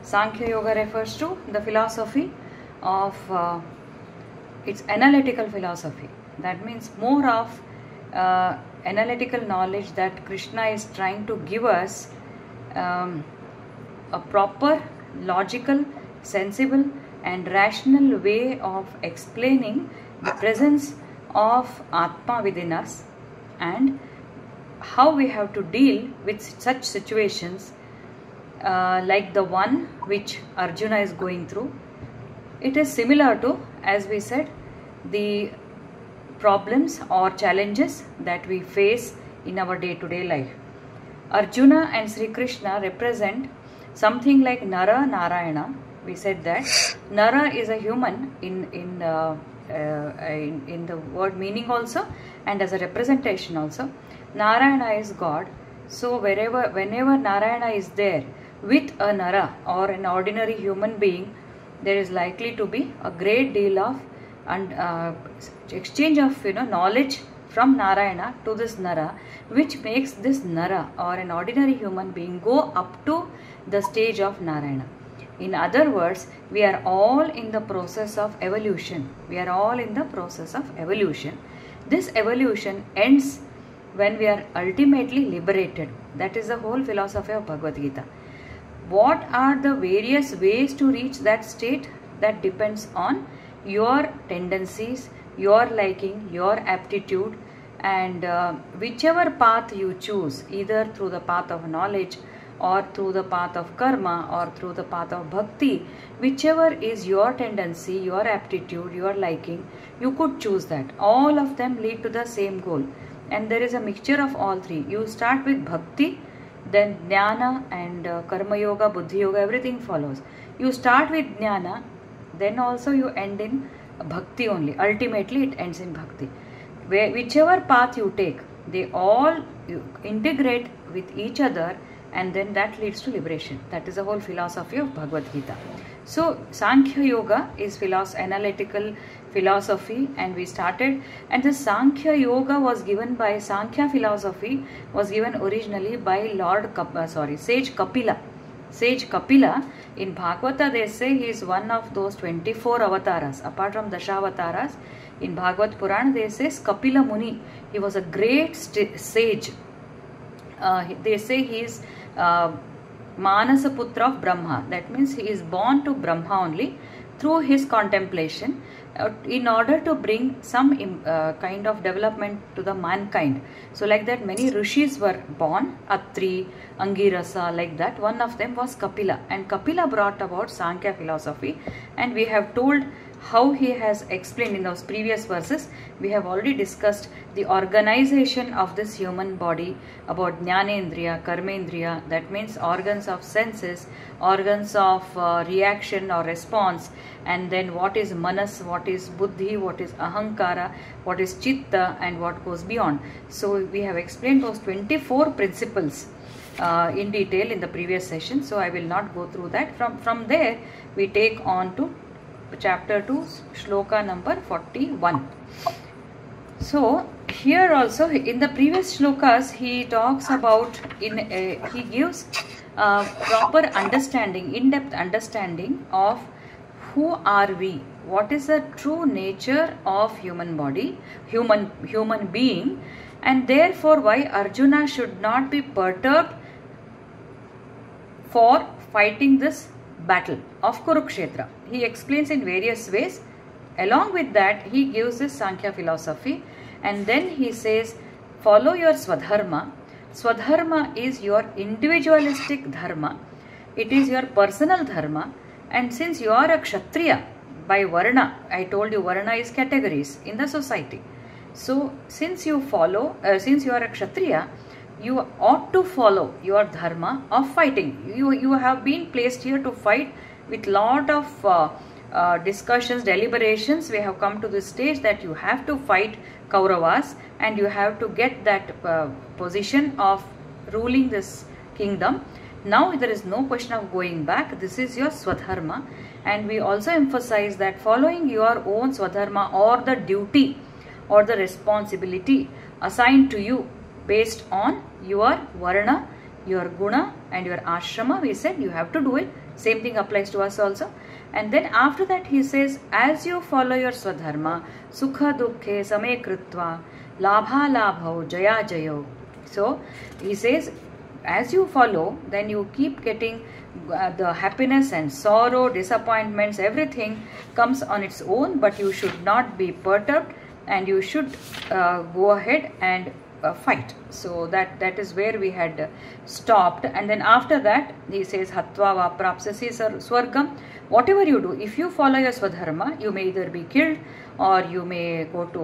Sankhya Yoga refers to the philosophy of it's analytical philosophy. That means more of analytical knowledge that Krishna is trying to give us a proper, logical, sensible and rational way of explaining the presence of Atma within us and how we have to deal with such situations like the one which Arjuna is going through. It is similar to, as we said, the problems or challenges that we face in our day-to-day life. Arjuna and Sri Krishna represent something like Nara, Narayana. We said that Nara is a human in the word meaning also and as a representation also. Narayana is God. So whenever Narayana is there with a Nara or an ordinary human being, there is likely to be a great deal of exchange of knowledge from Narayana to this Nara, which makes this Nara or an ordinary human being go up to the stage of Narayana. In other words, we are all in the process of evolution. We are all in the process of evolution. This evolution ends when we are ultimately liberated. That is the whole philosophy of Bhagavad Gita. What are the various ways to reach that state? That depends on your tendencies, your liking, your aptitude, and whichever path you choose, either through the path of knowledge or through the path of karma or through the path of bhakti, whichever is your tendency, your aptitude, your liking, you could choose that. All of them lead to the same goal, and there is a mixture of all three. You start with bhakti, then jnana and karma yoga, buddhi yoga, everything follows. You start with jnana, then also you end in bhakti only. Ultimately it ends in bhakti. Whichever path you take, they all integrate with each other, and then that leads to liberation. That is the whole philosophy of Bhagavad Gita. So Sankhya Yoga is analytical philosophy, and we started, and this Sankhya Yoga was given by Sankhya philosophy was given originally by Sage Kapila. Sage Kapila, in Bhagavata they say he is one of those 24 avatars. Apart from Dashavataras, in Bhagavad Purana they say Kapila Muni. He was a great sage. They say he is Manasa Putra of Brahma. That means he is born to Brahma only through his contemplation in order to bring some kind of development to the mankind. So like that many rishis were born, Atri, Angirasa, like that. One of them was Kapila, and Kapila brought about Sankhya philosophy, and we have told how he has explained in those previous verses. We have already discussed the organization of this human body, about Jnanendriya, Karmendriya, that means organs of senses, organs of reaction or response, and then what is manas, what is buddhi, what is ahankara, what is chitta, and what goes beyond. So we have explained those 24 principles in detail in the previous session, so I will not go through that. From there we take on to chapter 2, shloka number 41. So here also in the previous shlokas he talks about, he gives proper understanding, in-depth understanding of who are we, what is the true nature of human body, human being, and therefore why Arjuna should not be perturbed for fighting this battle of Kurukshetra. He explains in various ways. Along with that he gives this Sankhya philosophy, and then he says follow your Swadharma. Swadharma is your individualistic dharma. It is your personal dharma, and since you are a Kshatriya by Varna, I told you Varna is categories in the society. So since you follow, since you are a Kshatriya, you ought to follow your dharma of fighting. You have been placed here to fight. With lot of discussions, deliberations, we have come to this stage that you have to fight Kauravas, and you have to get that position of ruling this kingdom. Now there is no question of going back. This is your Swadharma, and we also emphasize that following your own Swadharma or the duty or the responsibility assigned to you based on your Varna your guna and your ashrama, we said you have to do it. Same thing applies to us also. And then after that he says, as you follow your swadharma, sukha dukkhe same kritva, labha labho jaya jayo. So he says, as you follow, then you keep getting the happiness and sorrow, disappointments, everything comes on its own, but you should not be perturbed and you should go ahead and fight. So that is where we had stopped. And then after that he says, hatva va prapsasi swargam. Whatever you do, if you follow your swadharma, you may either be killed or you may go to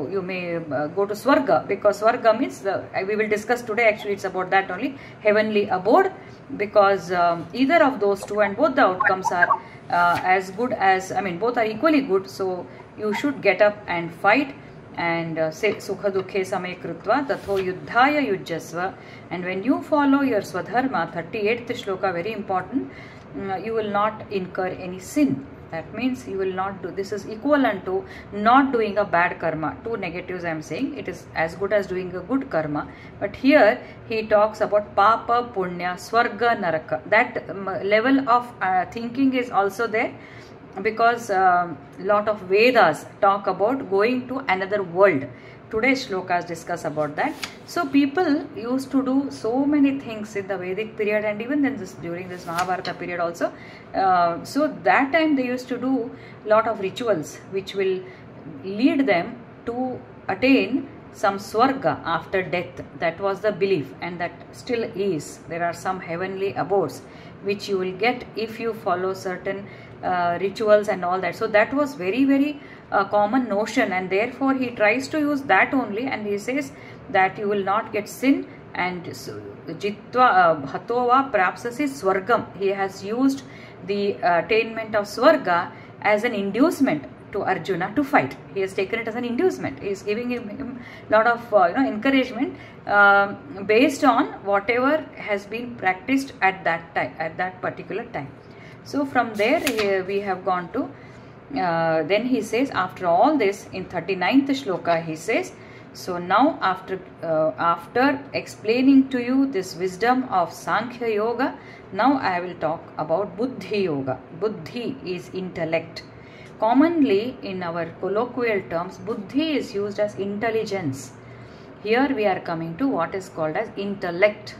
swarga, because swarga means we will discuss today, actually it's about that only, heavenly abode, because either of those two and both the outcomes are as good as, both are equally good. So you should get up and fight and say sukha dukhe same krutva tatho yuddhaya yujjasva. And when you follow your swadharma, 38th shloka, very important, you will not incur any sin. That means you will not do, this is equivalent to not doing a bad karma. Two negatives I am saying, it is as good as doing a good karma. But here he talks about papa, punya, swarga, naraka. That level of thinking is also there, because lot of Vedas talk about going to another world. Today's shlokas discuss about that. So people used to do so many things in the Vedic period, and even then during this Mahabharata period also. So that time they used to do lot of rituals which will lead them to attain some swarga after death. That was the belief, and that still is. There are some heavenly abodes which you will get if you follow certain rituals and all that. So that was very, very common notion, and therefore he tries to use that only, and he says that you will not get sin. And jitva hatova prapsasi swargam, he has used the attainment of swarga as an inducement to Arjuna to fight. He has taken it as an inducement. He is giving him lot of encouragement based on whatever has been practiced at that time, at that particular time. So from there we have gone to then he says, after all this, in 39th shloka he says, so now after explaining to you this wisdom of Sankhya Yoga, now I will talk about Buddhi Yoga. Buddhi is intellect. Commonly in our colloquial terms, Buddhi is used as intelligence. Here we are coming to what is called as intellect.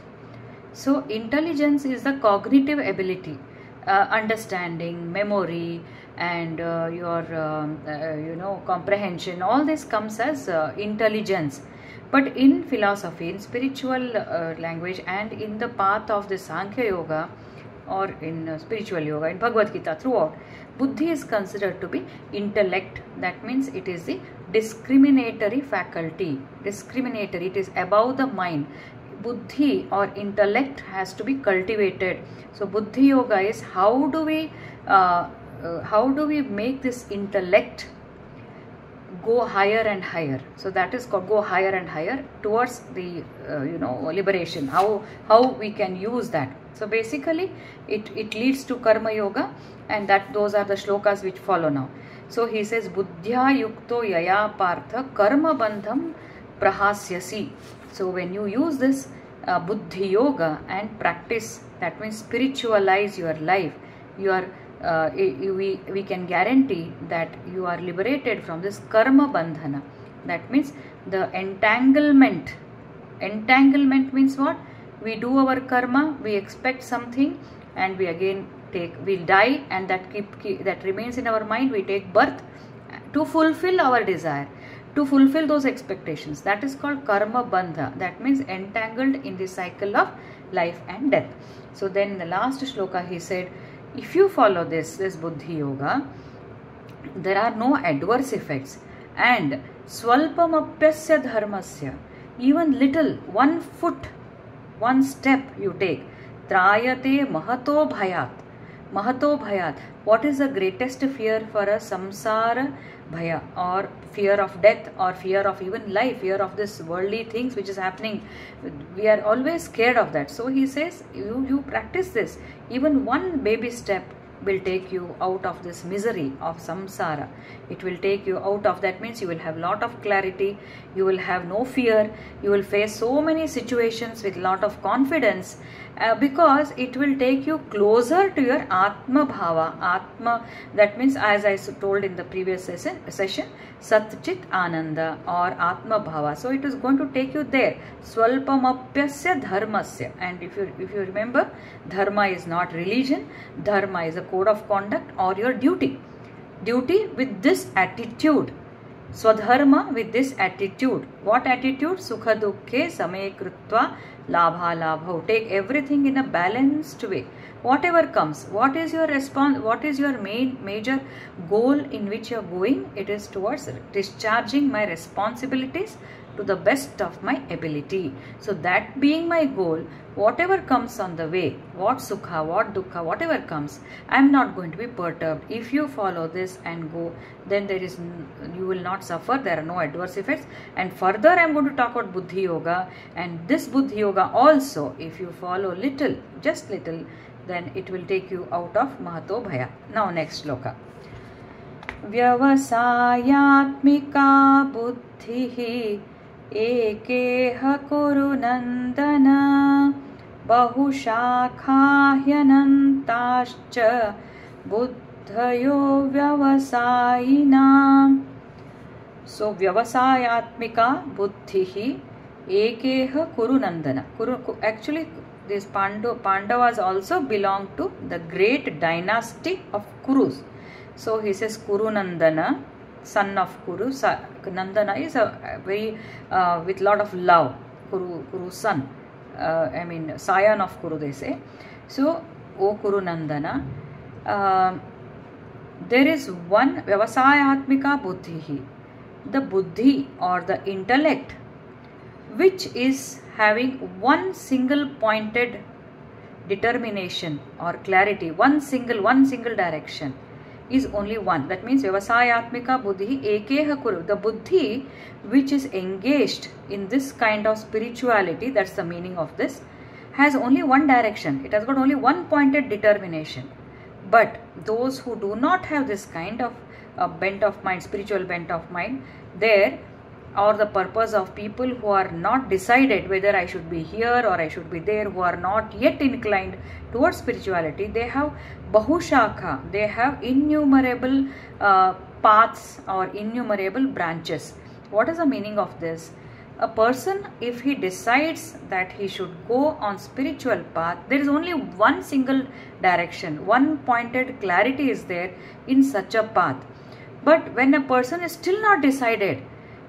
So intelligence is the cognitive ability, understanding, memory, and your comprehension. All this comes as intelligence. But in philosophy, in spiritual language, and in the path of the Sankhya Yoga, or in spiritual yoga, in Bhagavad Gita, throughout, Buddhi is considered to be intellect. That means it is the discriminatory faculty. Discriminatory, it is above the mind. Buddhi or intellect has to be cultivated. So Buddhi Yoga is how do we make this intellect go higher and higher. So that is called go higher and higher towards the liberation. How we can use that. So basically it leads to Karma Yoga, and those are the shlokas which follow now. So he says, Buddhya yukto yaya partha karma bandham prahasyasi. So when you use this Buddhi Yoga and practice, that means spiritualize your life, you are we can guarantee that you are liberated from this karma bandhana. That means the entanglement. Entanglement means what? We do our karma, we expect something, and we again we die, and that remains in our mind. We take birth to fulfill our desire, to fulfill those expectations. That is called karma bandha. That means entangled in the cycle of life and death. So then in the last shloka he said, if you follow this Buddhi Yoga, there are no adverse effects, and swalpamapyasya dharmasya, even little, 1 foot, 1 step you take, trayate mahato bhayat. Mahato bhayat. What is the greatest fear for a samsara bhaya, or fear of death, or fear of even life, fear of this worldly things which is happening? We are always scared of that. So he says, you practice this, even 1 baby step will take you out of this misery of samsara. It will take you out of, that means you will have lot of clarity, you will have no fear, you will face so many situations with lot of confidence, because it will take you closer to your Atma Bhava. Atma, that means, as I told in the previous session, Sat Chit Ananda or Atma Bhava. So it is going to take you there. Swalpamapyasya dharmasya. And if you remember, dharma is not religion, dharma is a code of conduct or your duty. Duty with this attitude. Swadharma with this attitude. What attitude? Sukha dukkhe same krutva labha labho. Take everything in a balanced way. Whatever comes, what is your response? What is your major goal in which you are going? It is towards discharging my responsibilities to the best of my ability. So that being my goal, whatever comes on the way, what sukha, what dukkha, whatever comes, I am not going to be perturbed. If you follow this and go, then you will not suffer. There are no adverse effects. And further I am going to talk about Buddhi Yoga, and this Buddhi Yoga also, if you follow little, just little, then it will take you out of Mahato Bhaya. Now next shloka. Vyavasayatmika buddhihi ekeha kuru nandana bahushakahyanantascha buddhayo vyavasayinam. So vyavasayatmika buddhihi ekeha kuru nandana. Actually, these Pandavas also belong to the great dynasty of Kurus. So he says Kuru Nandana, son of Kuru. Nandana is a very with lot of love. Kuru son. I mean scion of Kuru, they say. So O Kuru Nandana, there is one Vyavasayatmika buddhihi, the buddhi or the intellect, which is having one single pointed determination or clarity, one single direction, is only one. That means Vyavasayatmika buddhi ekeha kuru. The buddhi which is engaged in this kind of spirituality, that's the meaning of this, has only one direction. It has got only one pointed determination. But those who do not have this kind of bent of mind, spiritual bent of mind, there, or the purpose of people who are not decided whether I should be here or I should be there, who are not yet inclined towards spirituality, they have bahushakha, they have innumerable paths or innumerable branches. What is the meaning of this? A person, if he decides that he should go on spiritual path, there is only one single direction, one pointed clarity is there in such a path. But when a person is still not decided,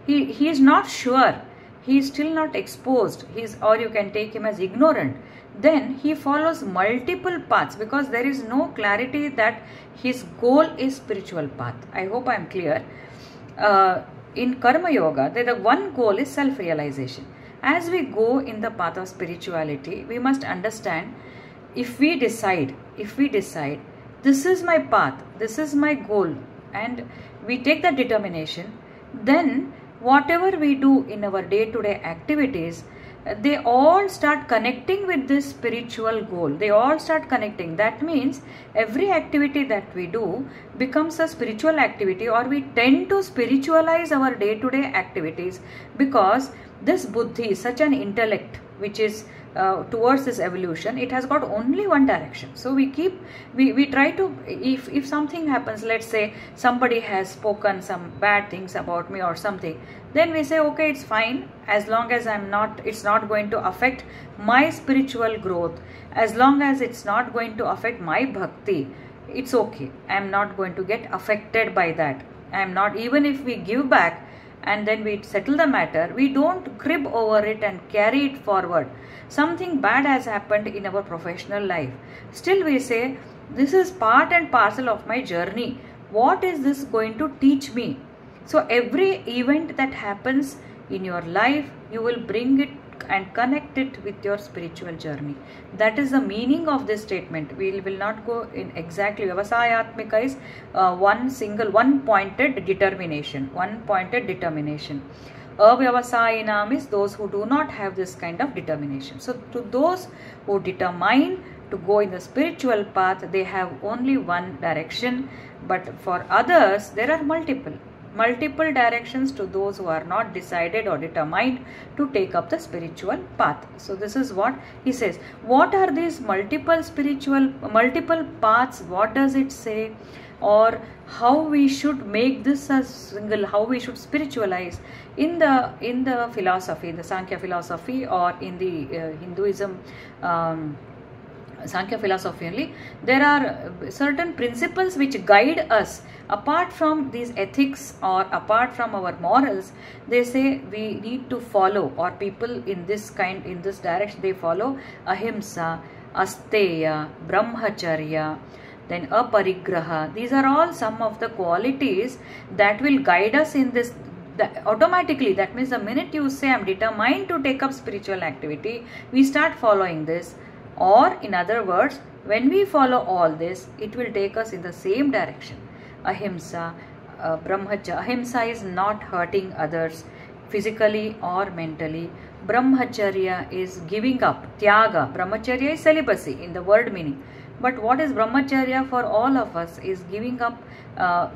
he is not sure, he is still not exposed, or you can take him as ignorant, then he follows multiple paths because there is no clarity that his goal is spiritual path. I hope I am clear. In Karma Yoga, the one goal is self-realization. As we go in the path of spirituality, we must understand, if we decide, this is my path, this is my goal, and we take that determination, then whatever we do in our day-to-day activities, they all start connecting with this spiritual goal. They all start connecting. That means every activity that we do becomes a spiritual activity, or we tend to spiritualize our day-to-day activities, because this buddhi, such an intellect which is towards this evolution, it has got only one direction. So we try to, if something happens, let's say somebody has spoken some bad things about me or something, then we say, okay, it's fine, as long as it's not going to affect my spiritual growth, as long as it's not going to affect my bhakti, it's okay. I am not going to get affected by that. I am not, even if we give back and then we settle the matter, we don't crib over it and carry it forward. Something bad has happened in our professional life. Still we say, this is part and parcel of my journey. What is this going to teach me? So every event that happens in your life, you will bring it and connect it with your spiritual journey. That is the meaning of this statement. We will not go in exactly. Vyavasayatmika is one pointed determination. Avyavasayinam is those who do not have this kind of determination. So to those who determine to go in the spiritual path, they have only one direction, but for others there are multiple directions to those who are not decided or determined to take up the spiritual path. So this is what he says. What are these multiple paths? What does it say? Or how we should make this a single, how we should spiritualize in the philosophy, the Sankhya philosophy, or in the Hinduism Sankhya philosophy only. There are certain principles which guide us apart from these ethics or apart from our morals. They say we need to follow, or people in this direction, they follow ahimsa, asteya, brahmacharya, then aparigraha. These are all some of the qualities that will guide us in this. Automatically, that means the minute you say I am determined to take up spiritual activity, we start following this. Or in other words, when we follow all this, it will take us in the same direction. Ahimsa, brahmacharya. Ahimsa is not hurting others physically or mentally. Brahmacharya is giving up. Tyaga. Brahmacharya is celibacy in the word meaning. But what is brahmacharya for all of us is giving up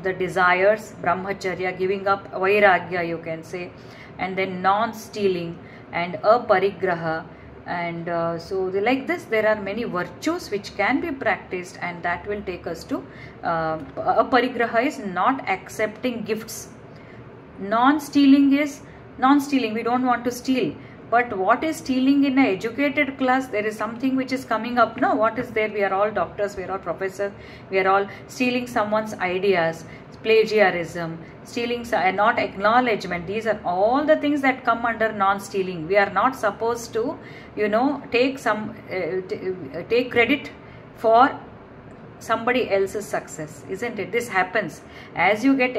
the desires. Brahmacharya, giving up vairagya, you can say. And then non-stealing and aparigraha. And so like this, there are many virtues which can be practiced, and that will take us to aparigraha is not accepting gifts. Non-stealing is non-stealing, we don't want to steal. But what is stealing in an educated class? There is something which is coming up. No, what is there? We are all doctors, we are all professors, we are all stealing someone's ideas, plagiarism, stealing, not acknowledgement. These are all the things that come under non-stealing. We are not supposed to, take take credit for somebody else's success, isn't it? This happens as you get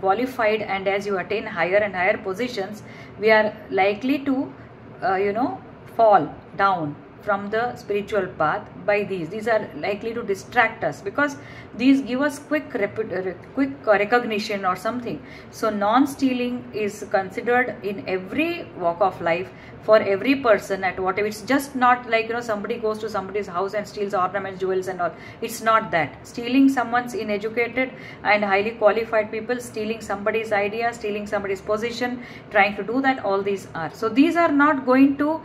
qualified, and as you attain higher and higher positions, we are likely to fall down from the spiritual path by these are likely to distract us, because these give us quick recognition or something. So non-stealing is considered in every walk of life for every person at whatever. It's just not like somebody goes to somebody's house and steals ornaments, jewels and all. It's not that. Stealing someone's uneducated and highly qualified people, stealing somebody's idea, stealing somebody's position, trying to do that, all these are. So these are not going to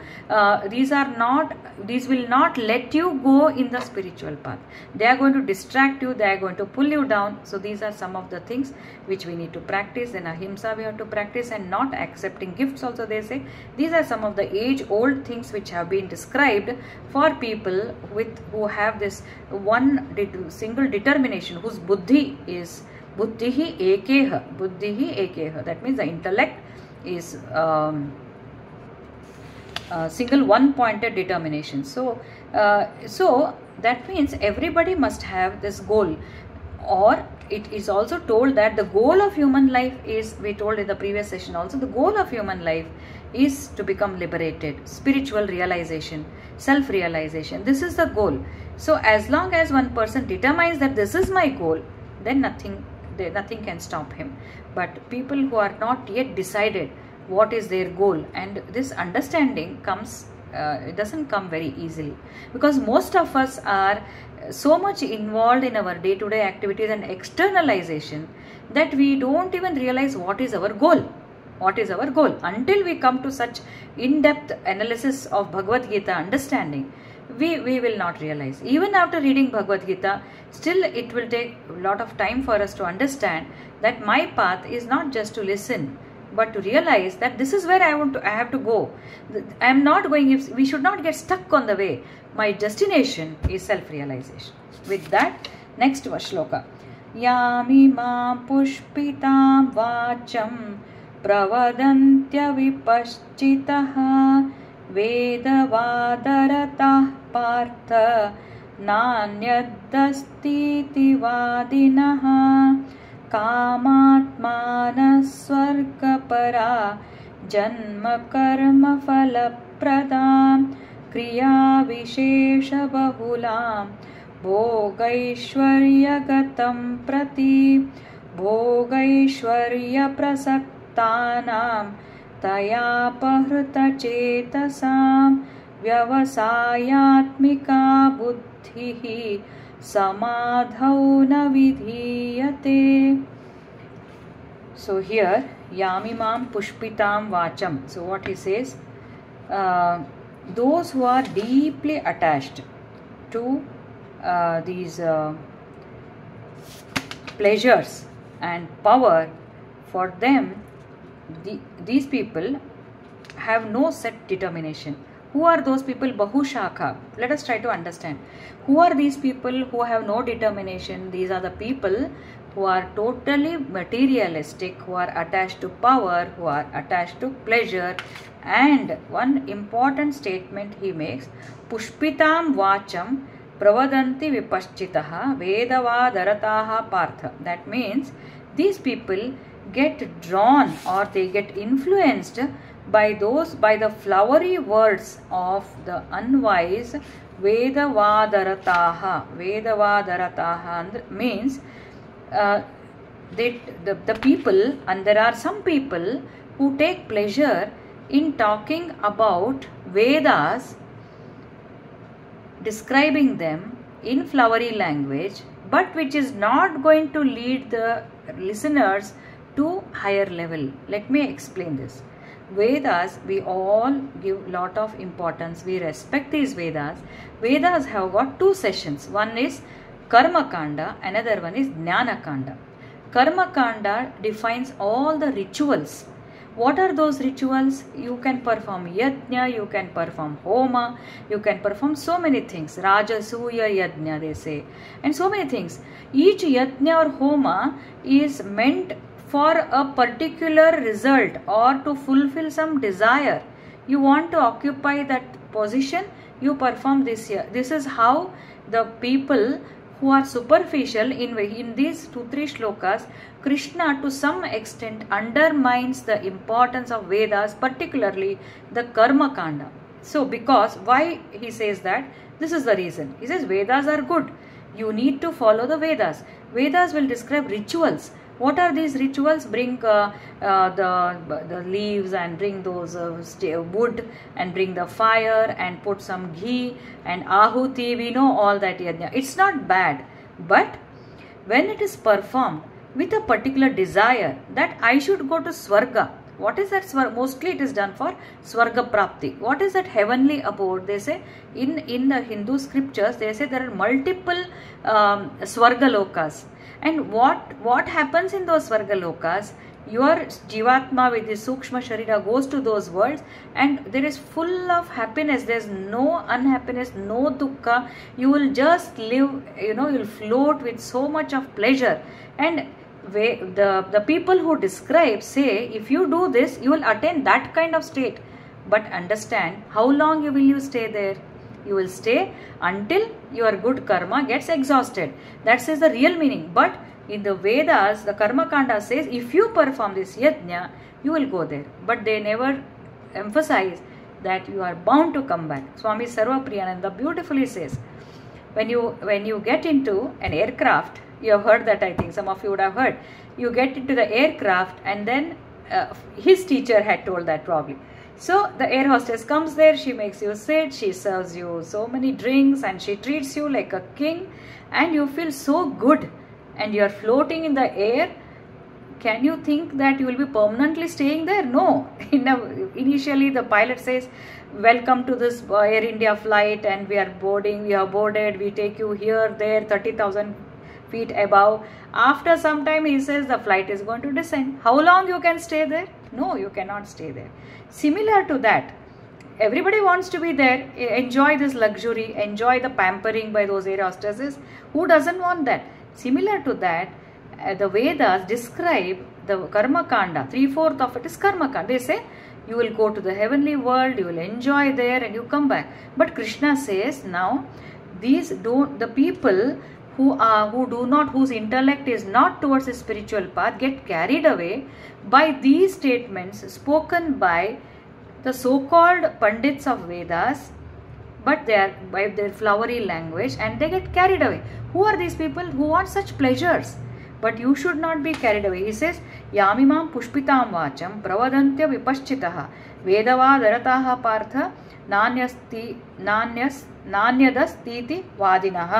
these will not let you go in the spiritual path. They are going to distract you, they are going to pull you down. So these are some of the things which we need to practice. Then ahimsa we have to practice, and not accepting gifts also, they say. These are some of the age-old things which have been described for people who have this one single determination, whose buddhi is buddhihi ekeha. That means the intellect is single one-pointed determination. So that means everybody must have this goal. Or it is also told that the goal of human life is, we told in the previous session also, the goal of human life is to become liberated, spiritual realization, self-realization. This is the goal. So as long as one person determines that this is my goal, then nothing can stop him. But people who are not yet decided what is their goal, and this understanding comes, it doesn't come very easily, because most of us are so much involved in our day-to-day activities and externalization that we don't even realize what is our goal. What is our goal? Until we come to such in-depth analysis of Bhagavad Gita understanding, we will not realize. Even after reading Bhagavad Gita, still it will take a lot of time for us to understand that my path is not just to listen, but to realize that this is where I have to go. I am not going, we should not get stuck on the way. My destination is self-realization. With that, next shloka. Yami ma pushpitam vacham pravadantya vipaschitaha vedavadarata partha nanyadastiti vadinaha कामात्मानः स्वर्गपरा जन्म कर्म फलप्रदां क्रियाविशेषबहुलां भोगैश्वर्यगतं प्रति भोगैश्वर्यप्रसक्तानां तयापहृतचेतसां व्यवसायात्मिका बुद्धिः समाधौ न विधीयते. So here Yamimam Pushpitam Vacham. So what he says, those who are deeply attached to these pleasures and power, for them these people have no set determination. Who are those people? Bahushakha. Let us try to understand. Who are these people who have no determination? These are the people who are totally materialistic, who are attached to power, who are attached to pleasure. And one important statement he makes, Pushpitam Vacham Pravadanti Vipaschitaha Vedavadarataha Partha. That means these people get drawn or they get influenced by the flowery words of the unwise. Vedavadarataha. Vedavadarataha means the people, and there are some people who take pleasure in talking about Vedas, describing them in flowery language, but which is not going to lead the listeners to higher level. Let me explain this. Vedas, we all give lot of importance. We respect these Vedas. Vedas have got two sessions. One is Karma Kanda, another one is Jnana Kanda. Karma Kanda defines all the rituals. What are those rituals? You can perform yajna, you can perform homa, you can perform so many things. Rajasuya yajna, they say, and so many things. Each yajna or homa is meant for a particular result or to fulfill some desire. You want to occupy that position, you perform this here. This is how the people who are superficial in these 2-3 shlokas, Krishna to some extent undermines the importance of Vedas, particularly the Karma Kanda. So because why he says that? This is the reason. He says Vedas are good. You need to follow the Vedas. Vedas will describe rituals. What are these rituals? Bring the leaves and bring those wood and bring the fire and put some ghee and ahuti. We know all that yajna. It's not bad, but when it is performed with a particular desire that I should go to Swarga. What is that Swarga? Mostly it is done for Swarga Prapti. What is that heavenly abode? They say in the Hindu scriptures, they say there are multiple Swarga Lokas. And what happens in those Swarga Lokas? Your Jivatma with his Sukshma Sharira goes to those worlds and there is full of happiness. There is no unhappiness, no dukkha. You will just live, you'll float with so much of pleasure. And the people who describe say, if you do this, you will attain that kind of state. But understand, how long will you stay there? You will stay until your good karma gets exhausted. That is the real meaning. But in the Vedas, the Karma Kanda says, if you perform this yajna, you will go there. But they never emphasize that you are bound to come back. Swami Sarva Priyananda beautifully says, when you get into an aircraft, you have heard that, I think some of you would have heard, you get into the aircraft and then his teacher had told that probably. So the air hostess comes there, she makes you sit, she serves you so many drinks and she treats you like a king and you feel so good and you are floating in the air. Can you think that you will be permanently staying there? No. Initially the pilot says, welcome to this Air India flight and we have boarded, we take you here, there, 30,000 feet above. After some time he says the flight is going to descend. How long you can stay there? No, you cannot stay there. Similar to that, everybody wants to be there, enjoy this luxury, enjoy the pampering by those air hostesses. Who doesn't want that? Similar to that, the Vedas describe the Karma Kanda. 3/4 of it is Karma Kanda. They say you will go to the heavenly world, you will enjoy there and you come back. But Krishna says now, the people whose intellect is not towards the spiritual path get carried away by these statements spoken by the so-called Pandits of Vedas, but they are by their flowery language and they get carried away. Who are these people who want such pleasures? But you should not be carried away. He says, Yamimam Pushpitam Vacham Pravadantya Vipaschitaha. वेदवादरताः Partha नान्यदस्तीति वादिनः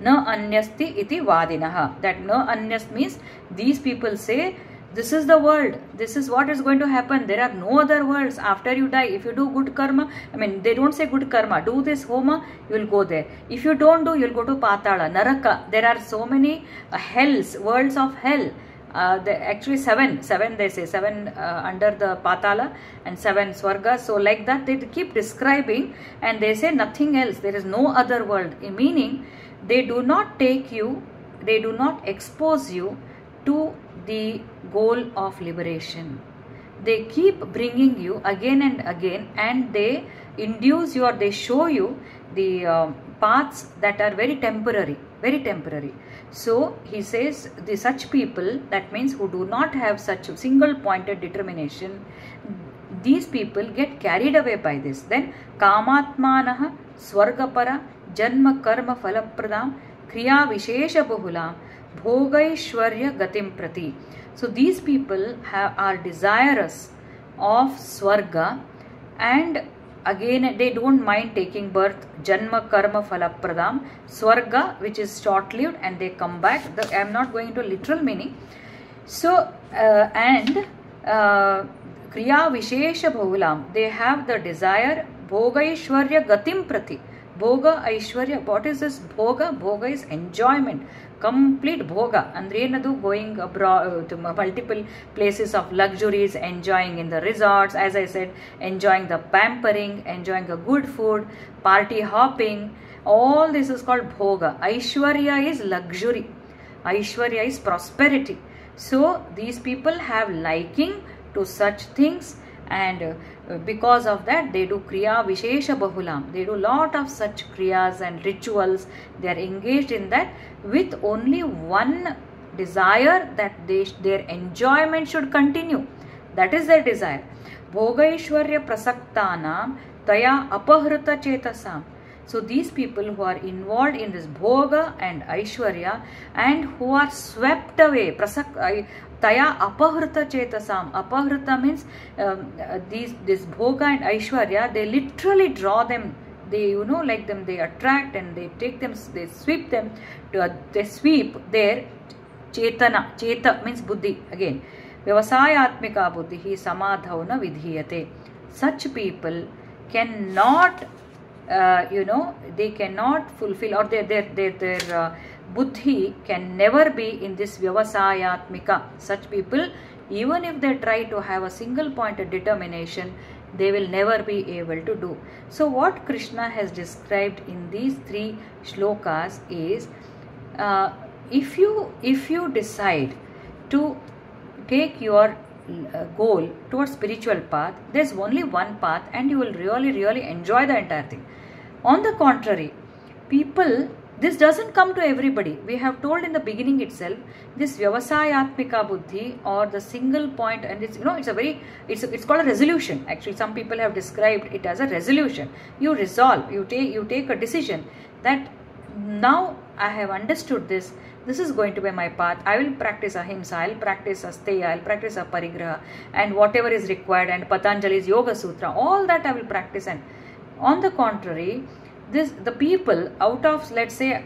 न अन्यस्ति iti vadinah. That no anyas means these people say this is the world, this is what is going to happen, there are no other worlds after you die. If you do good karma, I mean they don't say good karma, do this homa, you will go there. If you don't do, you will go to patala, naraka. There are so many hells, worlds of hell. Actually seven they say, seven under the patala and 7 swargas. So like that they keep describing, and they say nothing else, there is no other world, meaning they do not take you, they do not expose you to the goal of liberation. They keep bringing you again and again, and they induce you, or they show you the paths that are very temporary, very temporary. So he says the such people, that means who do not have such a single pointed determination, these people get carried away by this. Then kamatmanah swargapara janma karma falapradam kriya vishesha bahulam bhogaishwarya gatim prati. So these people are desirous of swarga, and again they don't mind taking birth, janma karma falapradam, swarga which is short lived, and they come back. I am not going into literal meaning. So and kriya vishesha bahulam, they have the desire bhogaishwarya gatim prati. Bhoga Aishwarya, what is this bhoga? Bhoga is enjoyment, complete bhoga. Andrenadu, going abroad to multiple places of luxuries, enjoying in the resorts, as I said, enjoying the pampering, enjoying a good food, party hopping. All this is called bhoga. Aishwarya is luxury. Aishwarya is prosperity. So these people have liking to such things, and because of that they do kriya vishesha bahulam. They do lot of such kriyas and rituals. They are engaged in that with only one desire, that their enjoyment should continue. That is their desire. Bhogaishwarya prasaktanam taya apahruta chetasam. So these people who are involved in this bhoga and aishwarya, and who are swept away, taya apahruta chetasam. Apahruta means this bhoga and aishwarya, they literally draw them. They, like them, they attract and they take them, they sweep them, they sweep their chetana. Cheta means buddhi. Again, vyavasayatmika buddhi samadhauna vidhiyate. Such people cannot, they cannot fulfill, or their buddhi can never be in this vyavasayatmika. Such people, even if they try to have a single pointed determination, they will never be able to do. So what Krishna has described in these 3 shlokas is, if you decide to take your goal towards spiritual path, there's only one path, and you will really enjoy the entire thing. On the contrary, people, this doesn't come to everybody. We have told in the beginning itself, this vyavasayatmika buddhi, or the single point, and it's it's called a resolution. Actually, some people have described it as a resolution. You resolve, you take a decision that now I have understood this. This is going to be my path. I will practice ahimsa, I will practice asteya, I will practice aparigraha, and whatever is required, and Patanjali's Yoga Sutra, all that I will practice. And on the contrary, the people out of, let's say,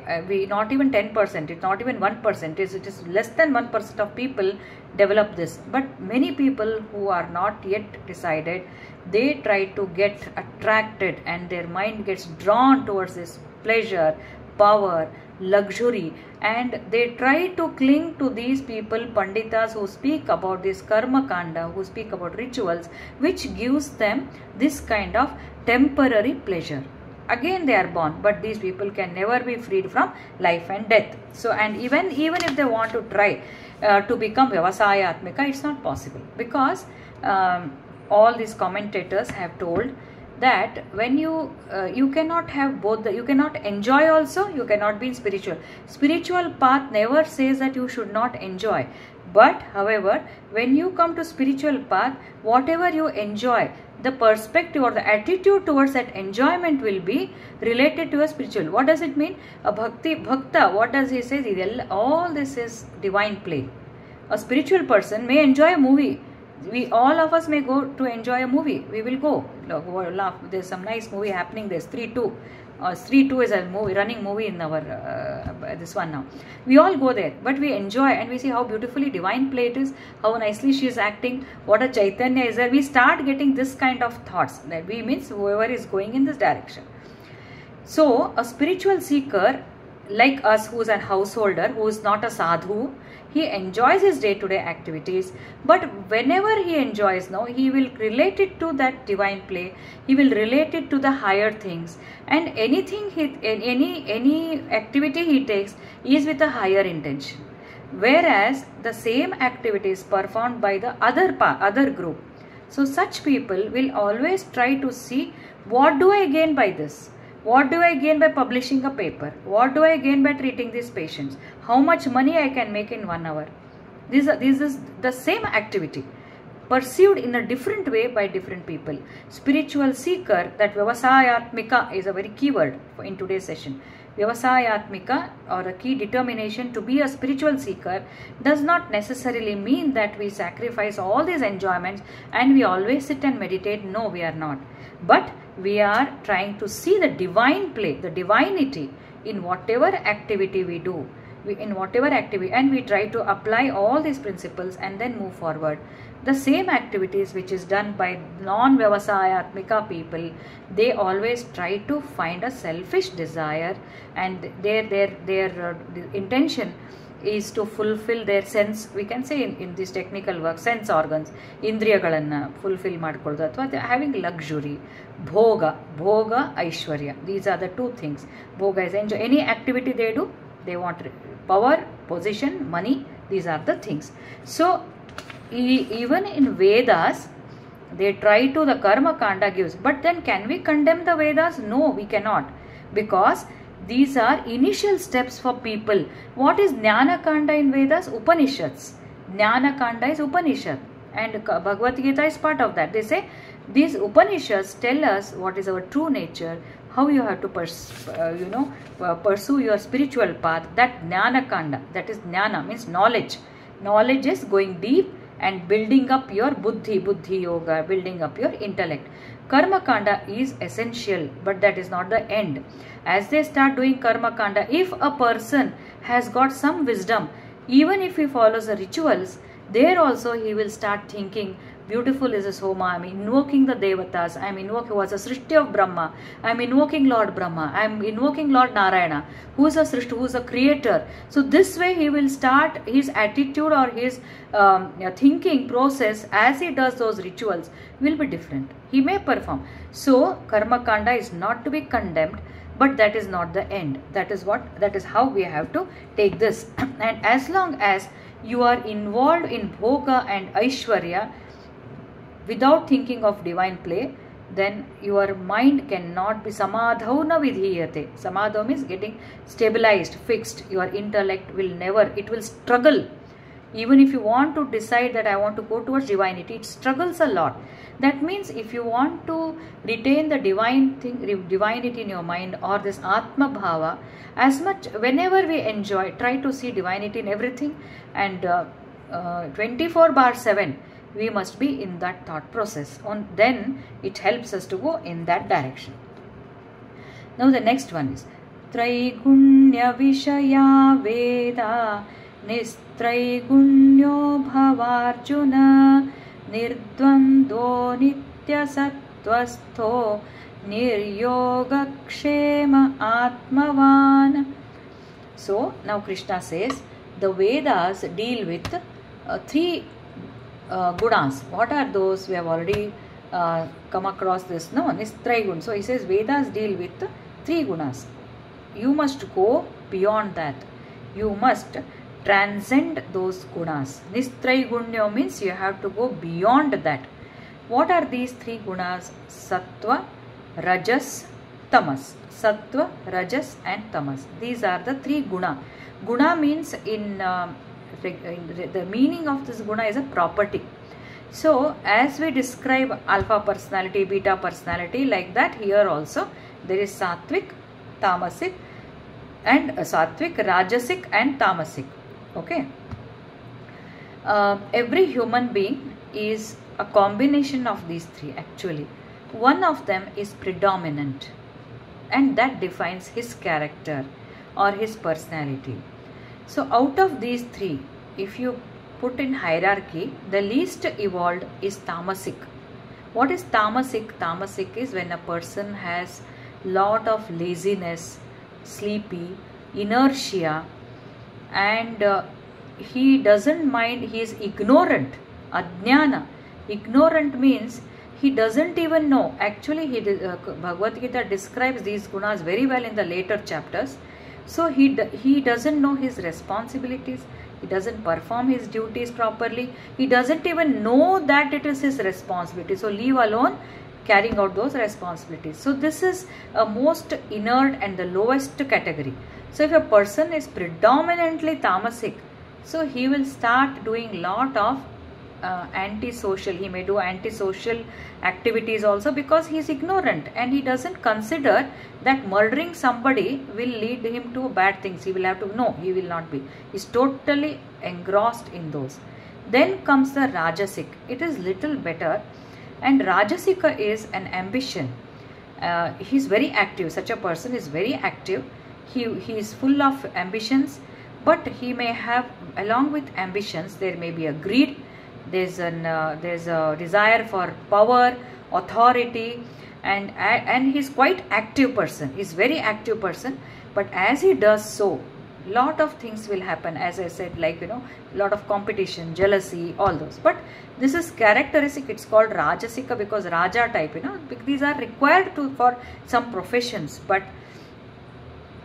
not even 10%, it's not even 1%, it is less than 1% of people develop this. But many people who are not yet decided, they try to get attracted, and their mind gets drawn towards this pleasure, power, luxury, and they try to cling to these people, panditas, who speak about this karma kanda, who speak about rituals, which gives them this kind of temporary pleasure. Again they are born, but these people can never be freed from life and death. So, and even if they want to try to become vyavasayatmika, it's not possible, because all these commentators have told that when you cannot have both, you cannot enjoy also, you cannot be in spiritual path never says that you should not enjoy. But however, when you come to spiritual path, whatever you enjoy, the perspective or the attitude towards that enjoyment will be related to a spiritual. What does it mean? A bhakta, what does he say? All this is divine play. A spiritual person may enjoy a movie. We all of us may go to enjoy a movie. We will go laugh. There's some nice movie happening. There's 3-2. 3-2 is a movie, running movie in our this one now. We all go there, but we enjoy and we see how beautifully divine play it is, how nicely she is acting, what a Chaitanya is there. We start getting this kind of thoughts. That we means whoever is going in this direction. So a spiritual seeker like us, who is a householder, who is not a sadhu, he enjoys his day-to-day activities, but whenever he enjoys now, he will relate it to that divine play, he will relate it to the higher things, and anything any activity he takes is with a higher intention. Whereas the same activity is performed by the other group. So such people will always try to see, what do I gain by this? What do I gain by publishing a paper? What do I gain by treating these patients? How much money I can make in 1 hour? This is the same activity perceived in a different way by different people. Spiritual seeker, that Vyavasayatmika is a very key word in today's session. Vyavasayatmika, or a key determination to be a spiritual seeker, does not necessarily mean that we sacrifice all these enjoyments and we always sit and meditate. No, we are not. But we are trying to see the divine play, the divinity in whatever activity we do, and we try to apply all these principles and then move forward. The same activities which is done by non-Vyavasayatmika people, they always try to find a selfish desire, and their intention is to fulfill their sense, we can say in this technical work, sense organs, indriyagalana fulfill madkoldu, athwa having luxury, bhoga, aishwarya. These are the two things. Bhoga is enjoy. Any activity they do, they want power, position, money. These are the things. So even in Vedas, they try to, the Karma Kanda gives, but then can we condemn the Vedas? No, we cannot, because these are initial steps for people. What is Jnana Kanda in Vedas? Upanishads. Jnana Kanda is Upanishad, and Bhagavad Gita is part of that. They say these Upanishads tell us what is our true nature, how you have to pursue your spiritual path. That Jnana Kanda, that is Jnana, means knowledge. Knowledge is going deep and building up your buddhi yoga, building up your intellect. Karma Kanda is essential, but that is not the end. As they start doing Karma Kanda, if a person has got some wisdom, even if he follows the rituals, there also he will start thinking, beautiful is this Homa, I am invoking the Devatas, I am invoking, who was a Srishti of Brahma, I am invoking Lord Brahma, I am invoking Lord Narayana, who is a Srishti, who is a creator. So this way he will start his attitude or his thinking process as he does those rituals will be different. He may perform. So Karma Kanda is not to be condemned, but that is not the end. That is how we have to take this. And as long as you are involved in Bhoga and Aishwarya without thinking of divine play, then your mind cannot be samadhau na vidhiyate. Samadhau means getting stabilized, fixed. Your intellect will never, it will struggle. Even if you want to decide that I want to go towards divinity, it struggles a lot. That means if you want to retain the divinity in your mind, or this Atma Bhava, as much, whenever we enjoy, try to see divinity in everything, and 24/7, we must be in that thought process. Then it helps us to go in that direction. Now the next one is Traigunya Vishaya Veda Nistraigunya Bhavarjuna Nirdvando Nitya Sattvastho Niryogakshema Atmavan. So now Krishna says the Vedas deal with three gunas. What are those? We have already come across this. No, Nistraigun. So he says Vedas deal with three gunas. You must go beyond that. You must transcend those gunas. Nistraigunya means you have to go beyond that. What are these three gunas? Sattva, Rajas, Tamas. Sattva, Rajas and Tamas. These are the three guna. Guna means in the meaning of this guna is a property. So as we describe alpha personality, beta personality, like that here also there is sattvic, tamasic, and sattvic, rajasic and tamasic. Okay. Every human being is a combination of these three actually. One of them is predominant, and that defines his character or his personality. So out of these three, if you put in hierarchy, the least evolved is tamasic. What is tamasic? Tamasic is when a person has lot of laziness, sleepy, inertia, and he doesn't mind, he is ignorant, ajnana. Ignorant means he doesn't even know. Actually, Bhagavad Gita describes these gunas very well in the later chapters. So he doesn't know his responsibilities. He doesn't perform his duties properly. He doesn't even know that it is his responsibility. So leave alone carrying out those responsibilities. So this is a most inert and the lowest category. So if a person is predominantly tamasic, so he will start doing lot of antisocial. He may do antisocial activities also because he is ignorant, and he doesn't consider that murdering somebody will lead him to bad things. He will have to, no, he will not be. He is totally engrossed in those. Then comes the Rajasic. It is little better, and Rajasika is an ambition. He is very active. Such a person is very active. He is full of ambitions, but he may have, along with ambitions, there may be a greed. There's a desire for power, authority, and he's quite active person. He's very active person, but as he does so, lot of things will happen. As I said, like lot of competition, jealousy, all those. But this is characteristic. It's called Rajasika because Raja type. These are required for some professions, but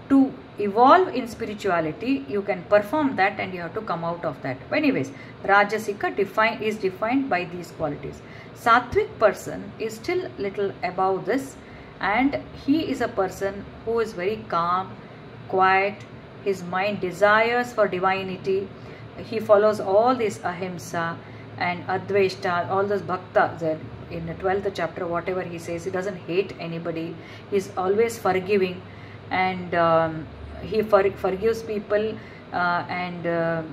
to evolve in spirituality, you can perform that and you have to come out of that. But anyways, Rajasika is defined by these qualities. Sattvic person is still little above this, and he is a person who is very calm, quiet. His mind desires for divinity. He follows all this ahimsa and adveshta, all those bhakta. In the 12th chapter, whatever he says, he doesn't hate anybody. He is always forgiving, and he forgives people, and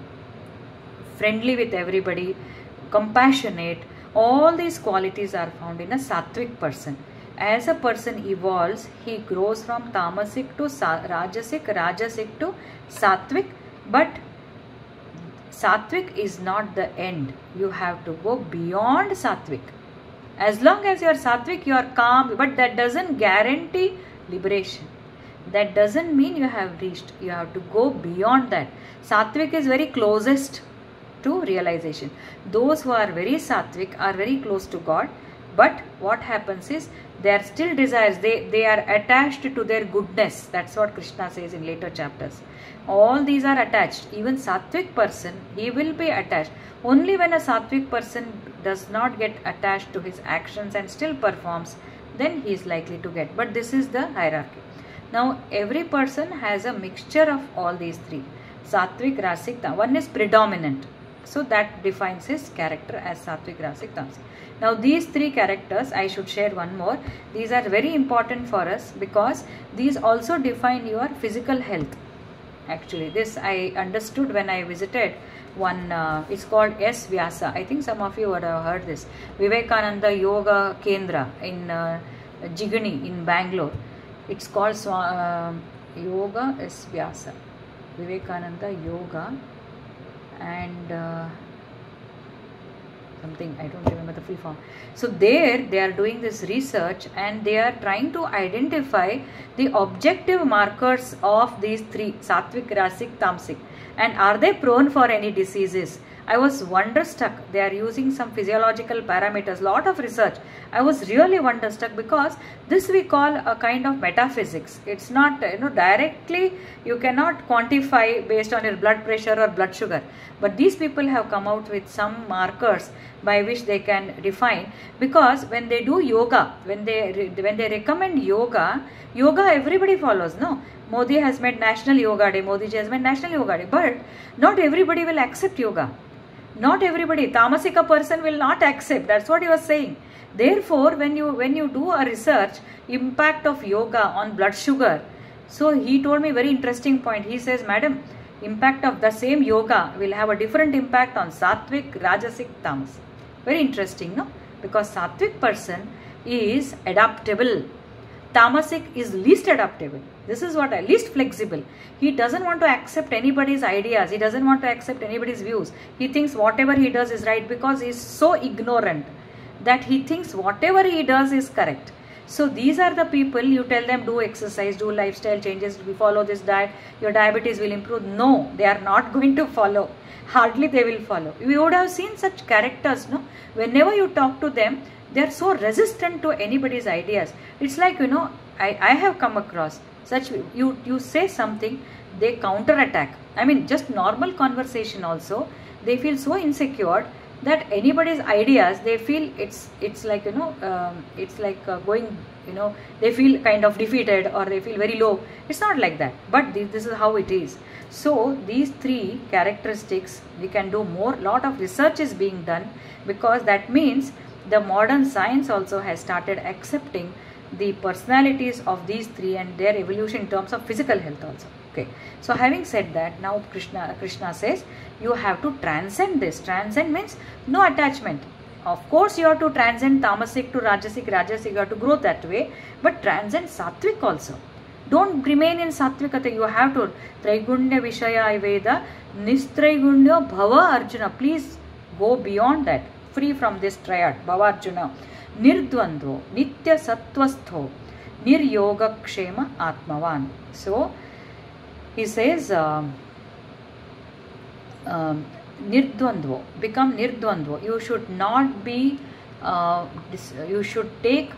friendly with everybody, compassionate. All these qualities are found in a sattvic person. As a person evolves, he grows from tamasic to rajasic, rajasic to sattvic, but sattvic is not the end. You have to go beyond sattvic. As long as you are sattvic, you are calm, but that doesn't guarantee liberation. That doesn't mean you have reached. You have to go beyond that. Sattvic is very closest to realization. Those who are very sattvic are very close to God, but what happens is they are still desires. They are attached to their goodness. That's what Krishna says in later chapters. All these are attached. Even sattvic person, he will be attached. Only when a sattvic person does not get attached to his actions and still performs, then he is likely to get. But this is the hierarchy. Now every person has a mixture of all these three. Sattvic, Rasic, Tamasic. One is predominant. So that defines his character as Sattvic, Rasic, Tamasic. Now these three characters, I should share one more. These are very important for us because these also define your physical health. Actually, this I understood when I visited one, it's called S. Vyasa. I think some of you would have heard this. Vivekananda Yoga Kendra in Jigani in Bangalore. It's called Yoga S. Vyasa. Vivekananda Yoga and something, I don't remember the full form. So there they are doing this research and they are trying to identify the objective markers of these three, Sattvic, Rasic, Tamasic, and are they prone for any diseases. I was wonderstruck. They are using some physiological parameters, lot of research. I was really wonderstruck because this we call a kind of metaphysics. It's not, directly you cannot quantify based on your blood pressure or blood sugar. But these people have come out with some markers by which they can define, because when they do yoga, when they recommend yoga everybody follows. No, Modi has made National Yoga Day, Modi ji has made National Yoga Day, but not everybody will accept yoga. Not everybody, Tamasika person will not accept. That's what he was saying. Therefore, when you do a research, impact of yoga on blood sugar. So he told me very interesting point. He says, madam, impact of the same yoga will have a different impact on Sattvic, Rajasic, Tamasic. Very interesting, no? Because sattvic person is adaptable. Tamasic is least adaptable. This is what least flexible. He doesn't want to accept anybody's ideas. He doesn't want to accept anybody's views. He thinks whatever he does is right because he is so ignorant that he thinks whatever he does is correct. So these are the people, you tell them do exercise, do lifestyle changes, we follow this diet, your diabetes will improve. No, they are not going to follow. Hardly they will follow. We would have seen such characters, no? Whenever you talk to them, they are so resistant to anybody's ideas. It's like, you know, I have come across such, you say something, they counter attack. I mean, just normal conversation also, they feel so insecure that anybody's ideas, they feel it's like, you know, it's like going, you know, they feel kind of defeated or they feel very low. It's not like that, but this is how it is. So these three characteristics, we can do more, lot of research is being done, because that means the modern science also has started accepting the personalities of these three and their evolution in terms of physical health also. Okay, so having said that, now Krishna says you have to transcend this. Transcend means no attachment. Of course you have to transcend tamasic to rajasic, you have to grow that way, but transcend sattvic also. Don't remain in sattvikata. You have to traigunya vishaya veda nistraigunya bhava Arjuna. Please go beyond that, free from this triad, bhava Arjuna. Nirdvandvo nitya sattvastho niryoga kshema atmavan. So he says nirdvandvo, become nirdvandvo. You should not be you should take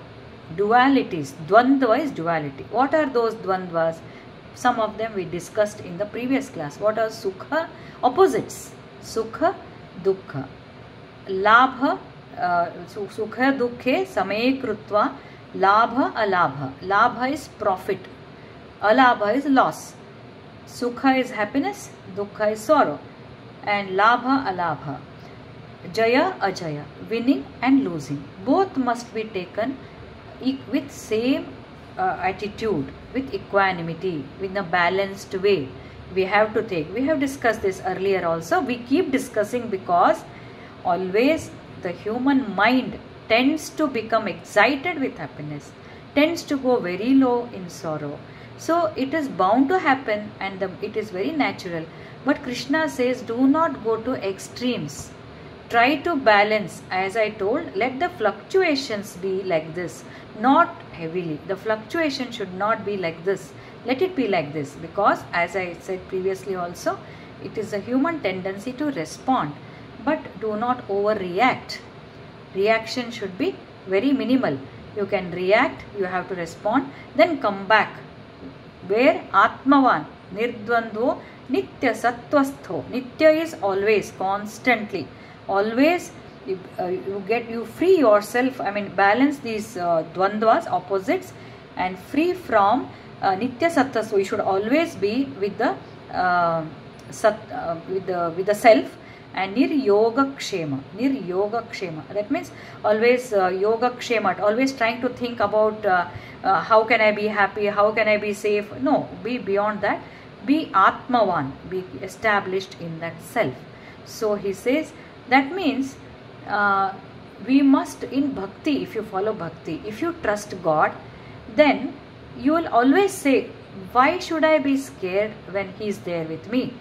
dualities. Dvandva is duality. What are those dvandvas? Some of them we discussed in the previous class. What are sukha? Opposites. Sukha, dukkha. Labha, sukha dukkhe samaye krutva. Labha, alabha. Labha is profit. Alabha is loss. Sukha is happiness. Dukkha is sorrow. And labha, alabha. Jaya, ajaya. Winning and losing. Both must be taken with same attitude, with equanimity, with a balanced way. We have to take. We have discussed this earlier also. We keep discussing because always the human mind tends to become excited with happiness, tends to go very low in sorrow. So it is bound to happen, and it is very natural. But Krishna says do not go to extremes. Try to balance. As I told, let the fluctuations be like this, not heavily. The fluctuation should not be like this. Let it be like this, because as I said previously also, it is a human tendency to respond, but do not overreact. Reaction should be very minimal. You can react, you have to respond, then come back. Where Atmavan, Nirdvandvo, Nitya Sattvastho. Nitya is always, constantly. Always you free yourself, I mean balance these dvandvas, opposites, and free from Nitya Sattva. So you should always be with the with the self. And niryoga kshema. Niryoga kshema. That means always yoga kshema. Always trying to think about how can I be happy, how can I be safe. No, be beyond that. Be Atmavan. Be established in that self. So he says that means we must, in bhakti, if you follow bhakti, if you trust God, then you will always say, why should I be scared when he is there with me?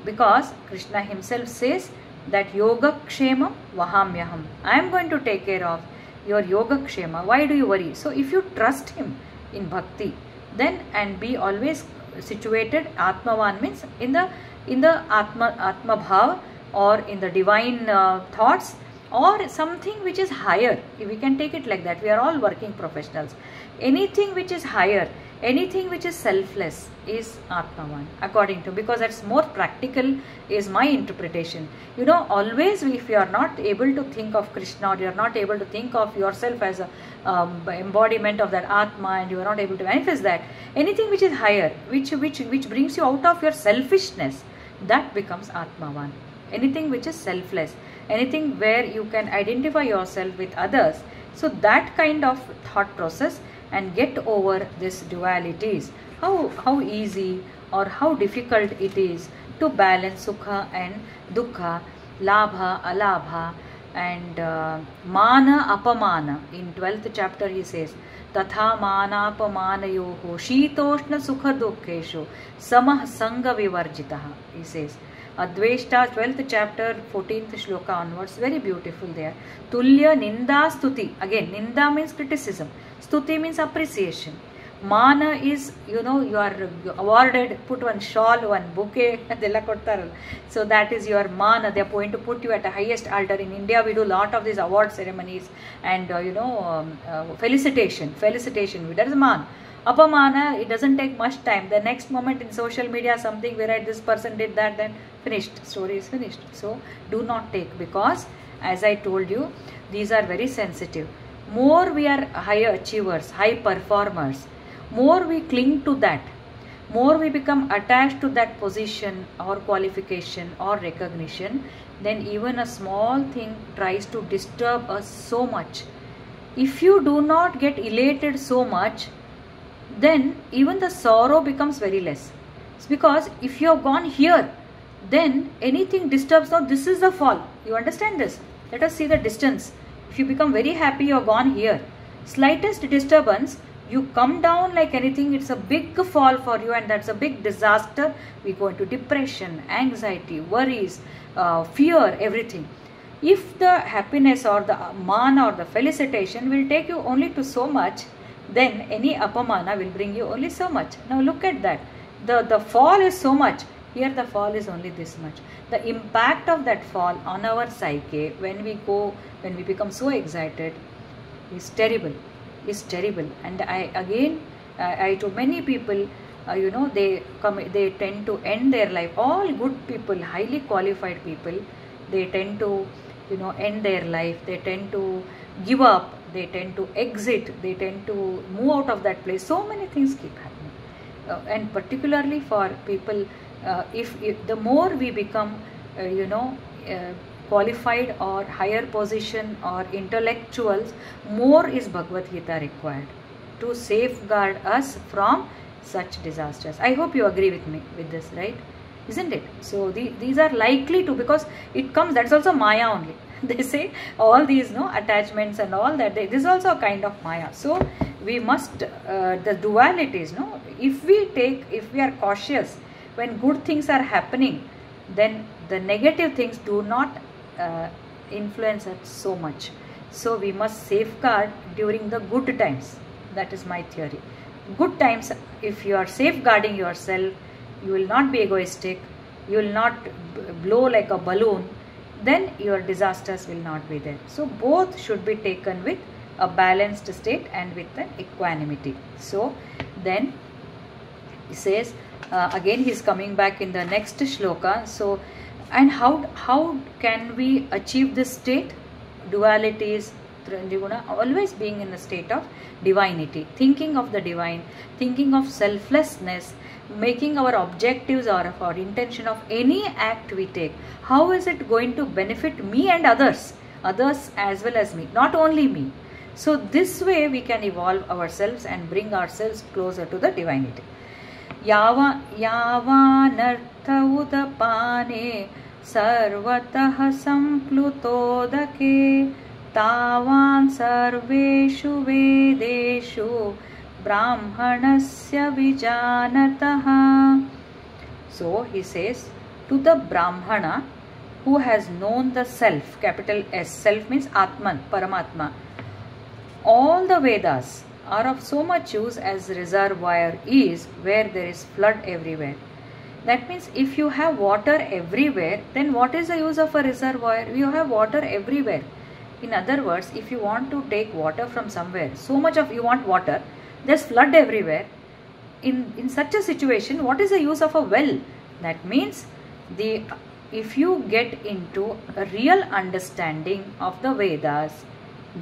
Because Krishna himself says that yoga kshema vahamyaham. I am going to take care of your yoga kshema. Why do you worry? So if you trust him in bhakti, then and be always situated, Atmavan means in the Atma bhava, or in the divine thoughts, or something which is higher. We can take it like that. We are all working professionals. Anything which is higher, anything which is selfless is Atmavan, according to, because that's more practical, is my interpretation. You know, always if you are not able to think of Krishna, or you are not able to think of yourself as a embodiment of that Atma, and you are not able to manifest that, anything which is higher, which brings you out of your selfishness, that becomes Atmavan. Anything which is selfless, anything where you can identify yourself with others. So that kind of thought process, and get over this dualities. How easy or how difficult it is to balance sukha and dukkha, labha, alabha, And mana apamana, in 12th chapter he says, Tatha mana apamanayoho shitoshna sukha dukkeshu samah sanga vivarjitaha, he says. Adveshta, 12th chapter, 14th shloka onwards, very beautiful there. Tulya ninda stuti, again ninda means criticism, stuti means appreciation. Mana is, you are awarded, put one shawl, one bouquet, so that is your mana. They are going to put you at the highest altar. In India, we do a lot of these award ceremonies and, felicitation. That is man. Apamana, it doesn't take much time. The next moment in social media, something we write, this person did that, then finished. Story is finished. So, do not take, because as I told you, these are very sensitive. More we are high achievers, high performers, more we cling to that, more we become attached to that position or qualification or recognition, then even a small thing tries to disturb us so much. If you do not get elated so much, then even the sorrow becomes very less. It's because if you have gone here, then anything disturbs. Now this is the fall. You understand this? Let us see the distance. If you become very happy, you have gone here. Slightest disturbance, you come down like anything. It's a big fall for you, and that's a big disaster. We go into depression, anxiety, worries, fear, everything. If the happiness or the mana or the felicitation will take you only to so much, then any apamana will bring you only so much. Now look at that. The fall is so much. Here the fall is only this much. The impact of that fall on our psyche when we become so excited is terrible. And I to many people, they tend to end their life. All good people, highly qualified people, they tend to end their life. They tend to give up. They tend to exit. They tend to move out of that place. So many things keep happening, and particularly for people, if the more we become qualified or higher position or intellectuals, more is Bhagavad Gita required to safeguard us from such disasters. I hope you agree with me with this, right? Isn't it? So these are likely to, because it comes, that's also Maya only. They say all these attachments and all that, this is also a kind of Maya. So we must, the dualities, if we are cautious when good things are happening, then the negative things do not influence us so much. So we must safeguard during the good times. That is my theory. Good times, if you are safeguarding yourself, you will not be egoistic, you will not blow like a balloon, then your disasters will not be there. So both should be taken with a balanced state and with an equanimity. So then he says, again he is coming back in the next shloka. So, and how can we achieve this state? Dualities, always being in a state of divinity, thinking of the divine, thinking of selflessness, making our objectives or of our intention of any act we take, how is it going to benefit me and others as well as me, not only me. So this way we can evolve ourselves and bring ourselves closer to the divinity. Yavanartha udapane sarvatah samplutodake tavan sarveshu vedeshu brahmanasya vijanataha. So he says, to the Brahmana who has known the self, capital S, self means Atman, Paramatma, all the Vedas are of so much use as reservoir is where there is flood everywhere. That means if you have water everywhere, then what is the use of a reservoir? You have water everywhere. In other words, if you want to take water from somewhere, so much of you want water, there's flood everywhere. In such a situation, what is the use of a well? That means if you get into a real understanding of the Vedas,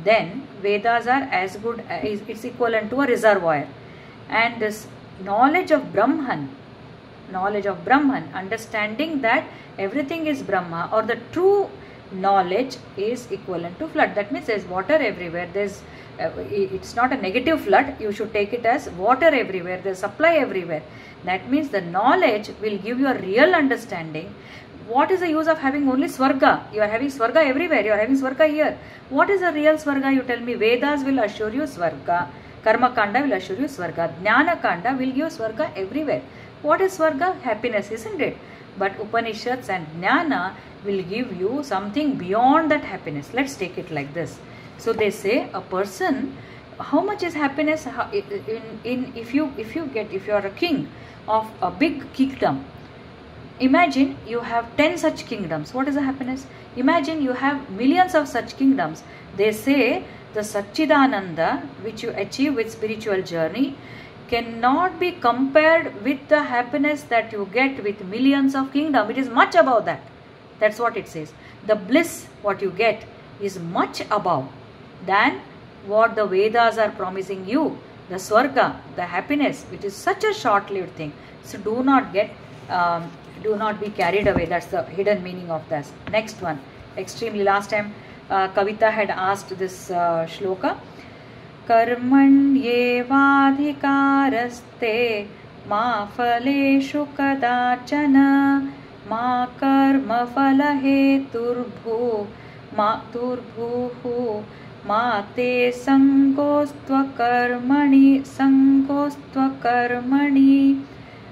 then Vedas are as good as, it's equivalent to a reservoir. And this knowledge of Brahman, understanding that everything is Brahma, or the true knowledge is equivalent to flood. That means there's water everywhere. There's it's not a negative flood. You should take it as water everywhere. There's supply everywhere. That means the knowledge will give you a real understanding. what is the use of having only Swarga? You are having Swarga everywhere. You are having Swarga here. What is the real Swarga? You tell me. Vedas will assure you Swarga. Karma Kanda will assure you Swarga. Jnana Kanda will give Swarga everywhere. What is Swarga? Happiness, isn't it? But Upanishads and Jnana will give you something beyond that happiness. Let's take it like this. So they say a person, how much is happiness if you are a king of a big kingdom. Imagine you have 10 such kingdoms. What is the happiness? Imagine you have millions of such kingdoms. They say the Satchidananda which you achieve with spiritual journey cannot be compared with the happiness that you get with millions of kingdoms. It is much above that. That's what it says. The bliss what you get is much above than what the Vedas are promising you. The Swarga, the happiness, which is such a short-lived thing. So do not be carried away. That's the hidden meaning of this. Next one, extremely last time Kavita had asked this shloka. Karmanyevadhikaraste ma phaleshu kadachana ma karma phalaheturbhu ma turbhuhu ma te sangostva karmani.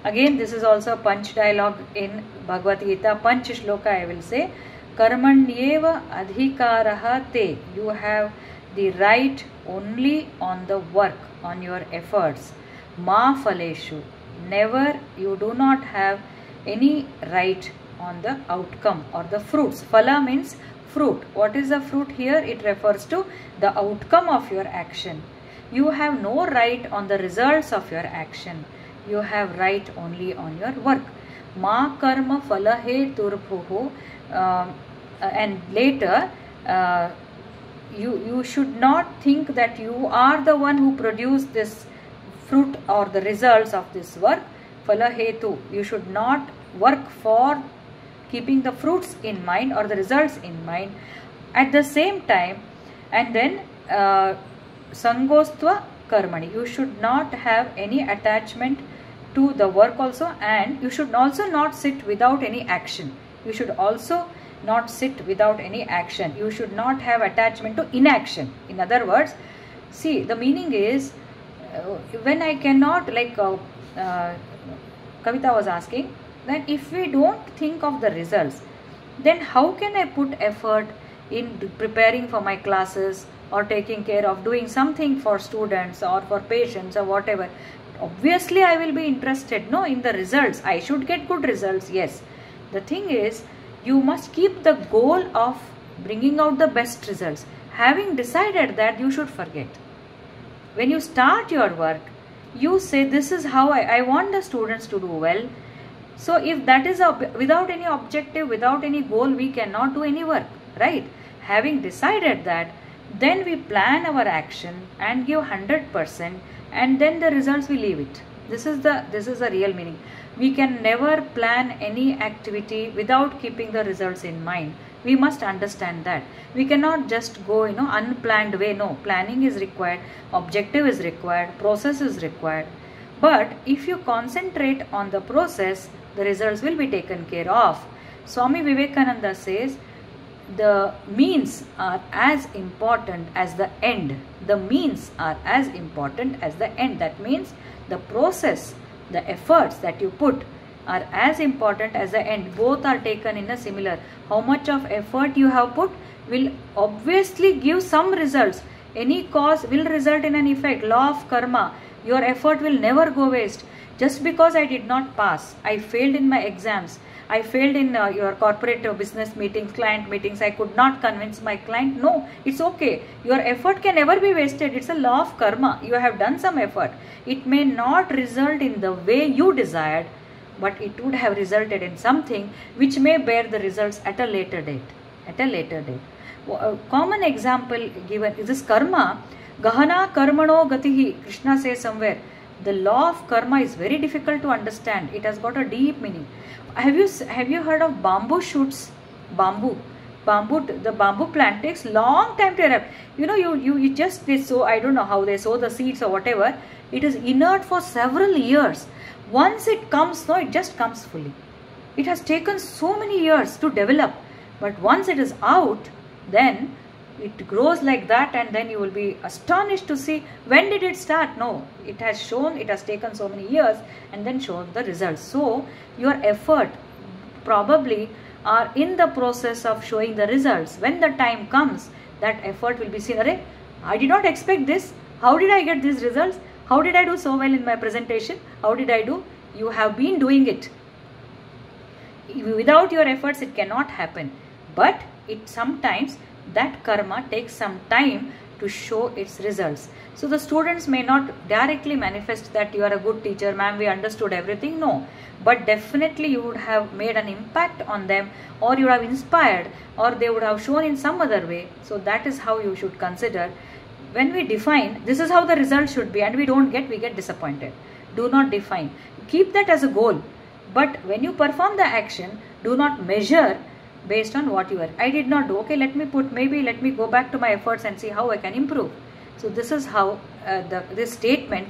Again, this is also a Panch dialogue in Bhagavad Gita. Panch shloka I will say. Karmanyeva adhikaraha te. You have the right only on the work, on your efforts. Ma phaleshu. Never, you do not have any right on the outcome or the fruits. Phala means fruit. What is the fruit here? It refers to the outcome of your action. You have no right on the results of your action. You have right only on your work. Ma karma phalaheturbhuhu. And later, you should not think that you are the one who produced this fruit or the results of this work. Phalahetu. You should not work for keeping the fruits in mind or the results in mind. At the same time, and then sangostva karmani. You should not have any attachment to the work also, and you should also not sit without any action. You should also not sit without any action. You should not have attachment to inaction. In other words, see, the meaning is when I cannot, like Kavita was asking, then if we don't think of the results, then how can I put effort in preparing for my classes or taking care of doing something for students or for patients or whatever? Obviously I will be interested in the results. I should get good results, yes. The thing is, you must keep the goal of bringing out the best results. Having decided that, you should forget. When you start your work, you say, this is how I want the students to do well. So if that is without any objective, without any goal, we cannot do any work, right? Having decided that, then we plan our action and give 100%, and then the results we leave it. This is the real meaning. We can never plan any activity without keeping the results in mind. We must understand that. We cannot just go unplanned way. No, planning is required, objective is required, process is required. But if you concentrate on the process, the results will be taken care of. Swami Vivekananda says, the means are as important as the end. The means are as important as the end. That means the process, the efforts that you put are as important as the end. Both are taken in a similar. How much of effort you have put will obviously give some results. Any cause will result in an effect. Law of karma. Your effort will never go waste. Just because I did not pass, I failed in my exams, I failed in your corporate business meetings, client meetings, I could not convince my client. No, it's okay. Your effort can never be wasted. It's a law of karma. You have done some effort. It may not result in the way you desired, but it would have resulted in something which may bear the results at a later date. At a later date. A common example given is this karma. Gahana karmano gatihi. Krishna says somewhere. The law of karma is very difficult to understand. It has got a deep meaning. Have you heard of bamboo shoots? The bamboo plant takes long time to erupt. They sow, I don't know how they sow the seeds or whatever. It is inert for several years. Once it comes, it just comes fully. It has taken so many years to develop, but once it is out, then it grows like that, and then you will be astonished to see when did it start. No, it has shown, it has taken so many years and then shown the results. So your effort probably are in the process of showing the results. When the time comes, that effort will be seen. Arey, I did not expect this. How did I get these results? How did I do so well in my presentation? How did I do? You have been doing it. Without your efforts, it cannot happen. But it sometimes, that karma takes some time to show its results. So the students may not directly manifest that you are a good teacher, ma'am, we understood everything. No, but definitely you would have made an impact on them, or you would have inspired, or they would have shown in some other way. So that is how you should consider. When we define, this is how the result should be, and we don't get, we get disappointed. Do not define. Keep that as a goal. But when you perform the action, do not measure based on what you are. I did not do. Okay, let me go back to my efforts and see how I can improve. So this is how this statement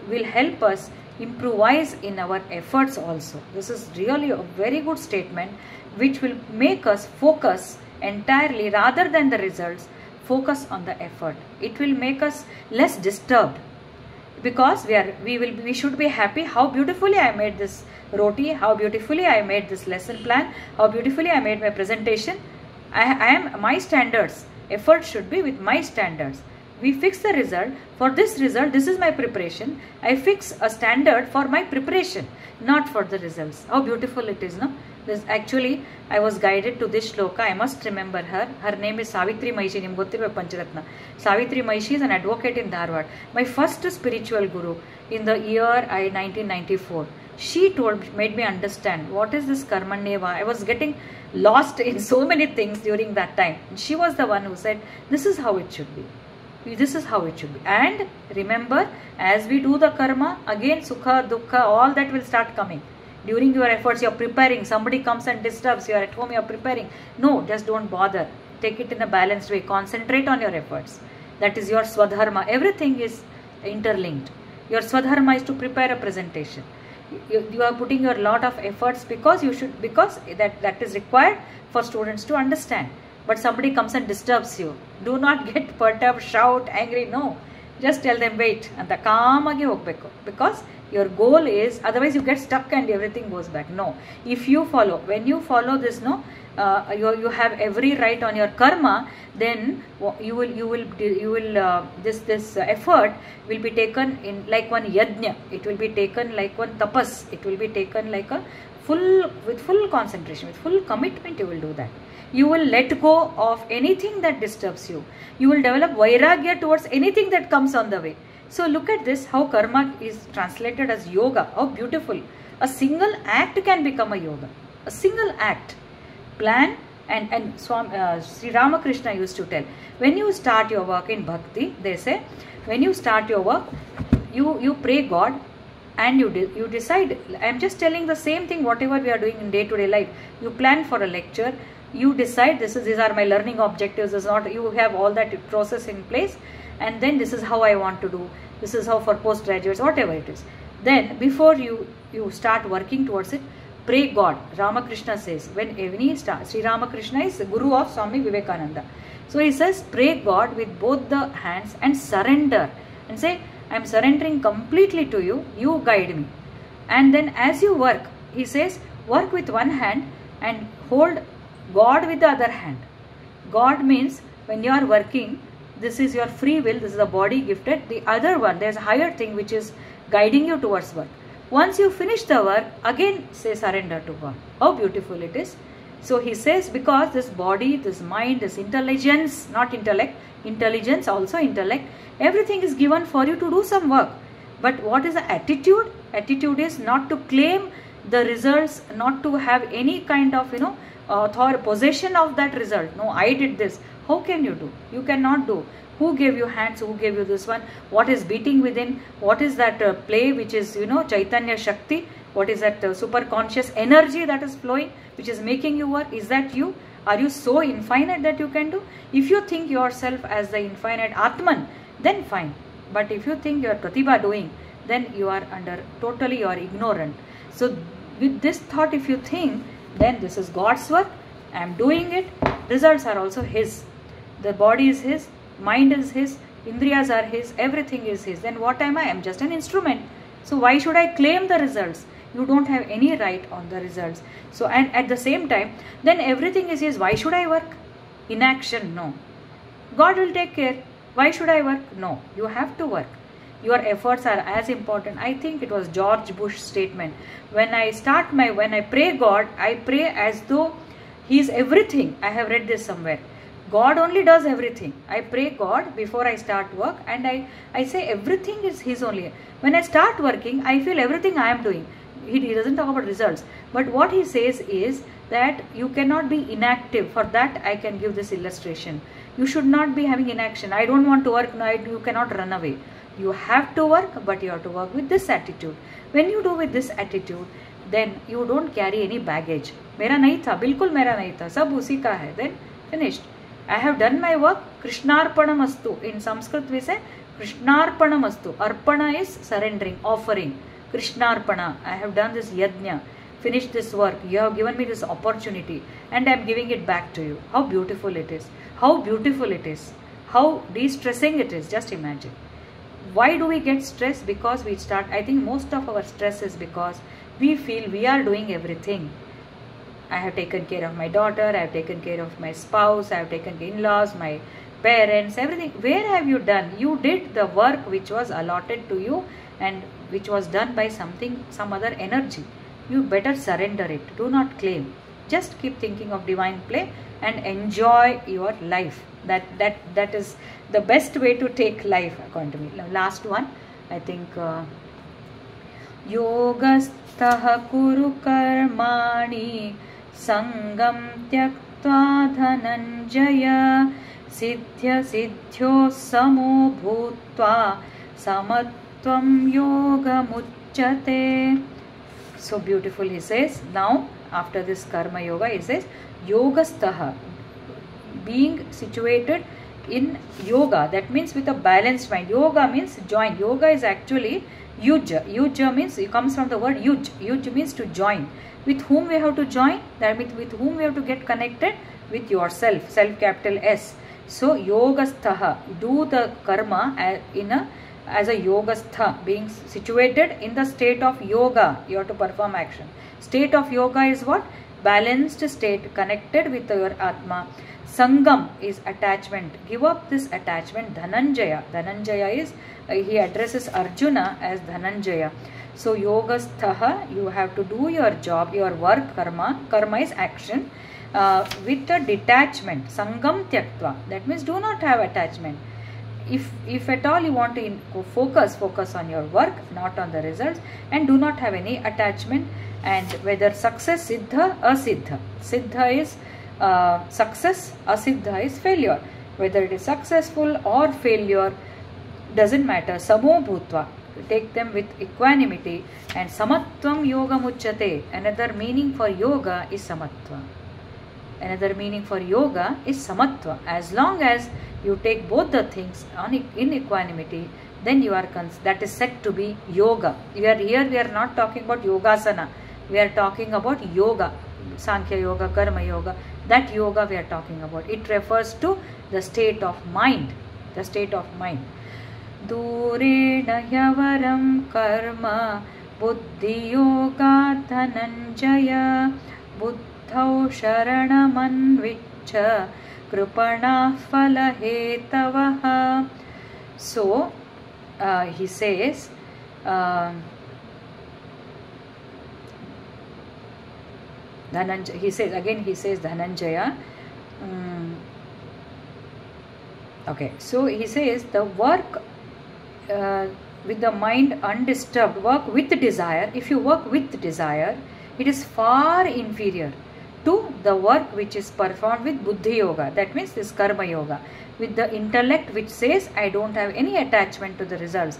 will help us improvise in our efforts also. This is really a very good statement which will make us focus entirely, rather than the results, focus on the effort. It will make us less disturbed, because we should be happy. How beautifully I made this roti, how beautifully I made this lesson plan, how beautifully I made my presentation. My standards, effort should be with my standards. We fix the result. For this result, this is my preparation. I fix a standard for my preparation, not for the results. How beautiful it is, no? This actually, I was guided to this shloka. I must remember her. Her name is Savitri Mahishi. Nimgottirve Pancharatna. Savitri Mahishi is an advocate in Dharwad. My first spiritual guru in the year 1994. She made me understand what is this Karmanyeva. I was getting lost in so many things during that time. She was the one who said, this is how it should be. This is how it should be. And remember, as we do the karma, again sukha, dukkha, all that will start coming. During your efforts, you are preparing. Somebody comes and disturbs. You are at home, you are preparing. No, just don't bother. Take it in a balanced way. Concentrate on your efforts. That is your swadharma. Everything is interlinked. Your swadharma is to prepare a presentation. You are putting your lot of efforts because that is required for students to understand. But somebody comes and disturbs you. Do not get perturbed, shout, angry. No. Just tell them, wait. And the calm agi hogbeku. Because your goal is, otherwise you get stuck and everything goes back. No. If you follow, when you follow this, no, you have every right on your karma, then this effort will be taken in like one yajna. It will be taken like one tapas. It will be taken like with full concentration, with full commitment. You will do that. You will let go of anything that disturbs you. You will develop vairagya towards anything that comes on the way. So look at this, how karma is translated as yoga. How beautiful. A single act can become a yoga. A single act. Plan and Sri Ramakrishna used to tell, when you start your work in bhakti, they say, when you start your work, you pray God and you decide. I am just telling the same thing, whatever we are doing in day-to-day life. You plan for a lecture. You decide these are my learning objectives. You have all that process in place, and then this is how I want to do. This is how for postgraduates, whatever it is. Then before you start working towards it, pray God. Ramakrishna says, when any start, Sri Ramakrishna is the guru of Swami Vivekananda. So he says, pray God with both the hands and surrender. And say, I am surrendering completely to you. You guide me. And then as you work, he says, work with one hand and hold God with the other hand. God means when you are working, this is your free will, this is the body gifted. The other one, there is a higher thing which is guiding you towards work. Once you finish the work, again say surrender to God. How beautiful it is. So he says, because this body, this mind, this intelligence, not intellect, intelligence, also intellect, everything is given for you to do some work. But what is the attitude? Attitude is not to claim the results, not to have any kind of, possession of that result. No, I did this. How can you do? You cannot do. Who gave you hands? Who gave you this one? What is beating within? What is that play which is, Chaitanya Shakti? What is that super conscious energy that is flowing, which is making you work? Is that you? Are you so infinite that you can do? If you think yourself as the infinite Atman, then fine. But if you think you are Pratibha doing, then you are ignorant. So with this thought, if you think, then this is God's work. I am doing it. Results are also His. The body is His, mind is His, Indriyas are His, everything is His. Then what am I? I am just an instrument. So why should I claim the results? You don't have any right on the results. So, and at the same time, then everything is His. Why should I work? Inaction, no. God will take care. Why should I work? No. You have to work. Your efforts are as important. I think it was George Bush's statement. When I pray God, I pray as though He is everything. I have read this somewhere. God only does everything. I pray God before I start work, and I say everything is His only. When I start working, I feel everything I am doing. He doesn't talk about results. But what he says is that you cannot be inactive. For that, I can give this illustration. You should not be having inaction. I don't want to work. No, you cannot run away. You have to work, but you have to work with this attitude. When you do with this attitude, then you don't carry any baggage. मेरा नहीं था, बिल्कुल मेरा नहीं था, सब उसी का है. Then finished. I have done my work. Krishnarpanamastu. In Sanskrit we say Krishnarpanamastu. Arpana is surrendering, offering. Krishnarpana. I have done this yajna. Finished this work. You have given me this opportunity, and I am giving it back to you. How beautiful it is. How beautiful it is. How de-stressing it is. Just imagine. Why do we get stressed? Because we start, I think most of our stress is because we feel we are doing everything. I have taken care of my daughter, I have taken care of my spouse, I have taken care of in-laws, my parents, everything. Where have you done? You did the work which was allotted to you and which was done by something, some other energy. You better surrender it. Do not claim. Just keep thinking of divine play and enjoy your life. That is the best way to take life, according to me. Last one, I think. Yogastha kuru karmani sangam tyaktva dhananjaya siddhya siddhyo samo bhutva samatvam yoga muchyate. So beautiful, he says. Now after this karma yoga, he says yogastha, being situated in yoga, that means with a balanced mind. Yoga means join. Yoga is actually yuja. Yuja means, it comes from the word yuj. Yuj means to join. With whom we have to join? That means with whom we have to get connected? With yourself. Self, capital S. So yogastha, do the karma as a yogastha, being situated in the state of yoga. You have to perform action. State of yoga is what? Balanced state, connected with your Atma. Sangam is attachment. Give up this attachment. Dhananjaya. Dhananjaya is, he addresses Arjuna as Dhananjaya. So yogastha, you have to do your job, your work, karma. Karma is action with a detachment. Sangam tyaktva. That means do not have attachment. If at all you want to focus on your work, not on the results, and do not have any attachment. And whether success, siddha, asiddha. Siddha is success, asiddha is failure. Whether it is successful or failure, doesn't matter. Samo bhutva, take them with equanimity. And samatvam yoga muchyate. Another meaning for yoga is samatva. Another meaning for yoga is samatva. As long as you take both the things in equanimity, then you are that is said to be yoga. We are not talking about yogasana. We are talking about yoga. Sankhya yoga, karma yoga. That yoga we are talking about. It refers to the state of mind. The state of mind. Durena yavaram karma buddhi yoga dhananjaya buddhau sharanamanvicha kripana phalahetavaha. So he says Dhananjaya, he says Dhananjaya. Okay, so he says the work with the mind undisturbed, work with desire. If you work with desire, it is far inferior to the work which is performed with buddhi yoga. That means this karma yoga. With the intellect which says I don't have any attachment to the results.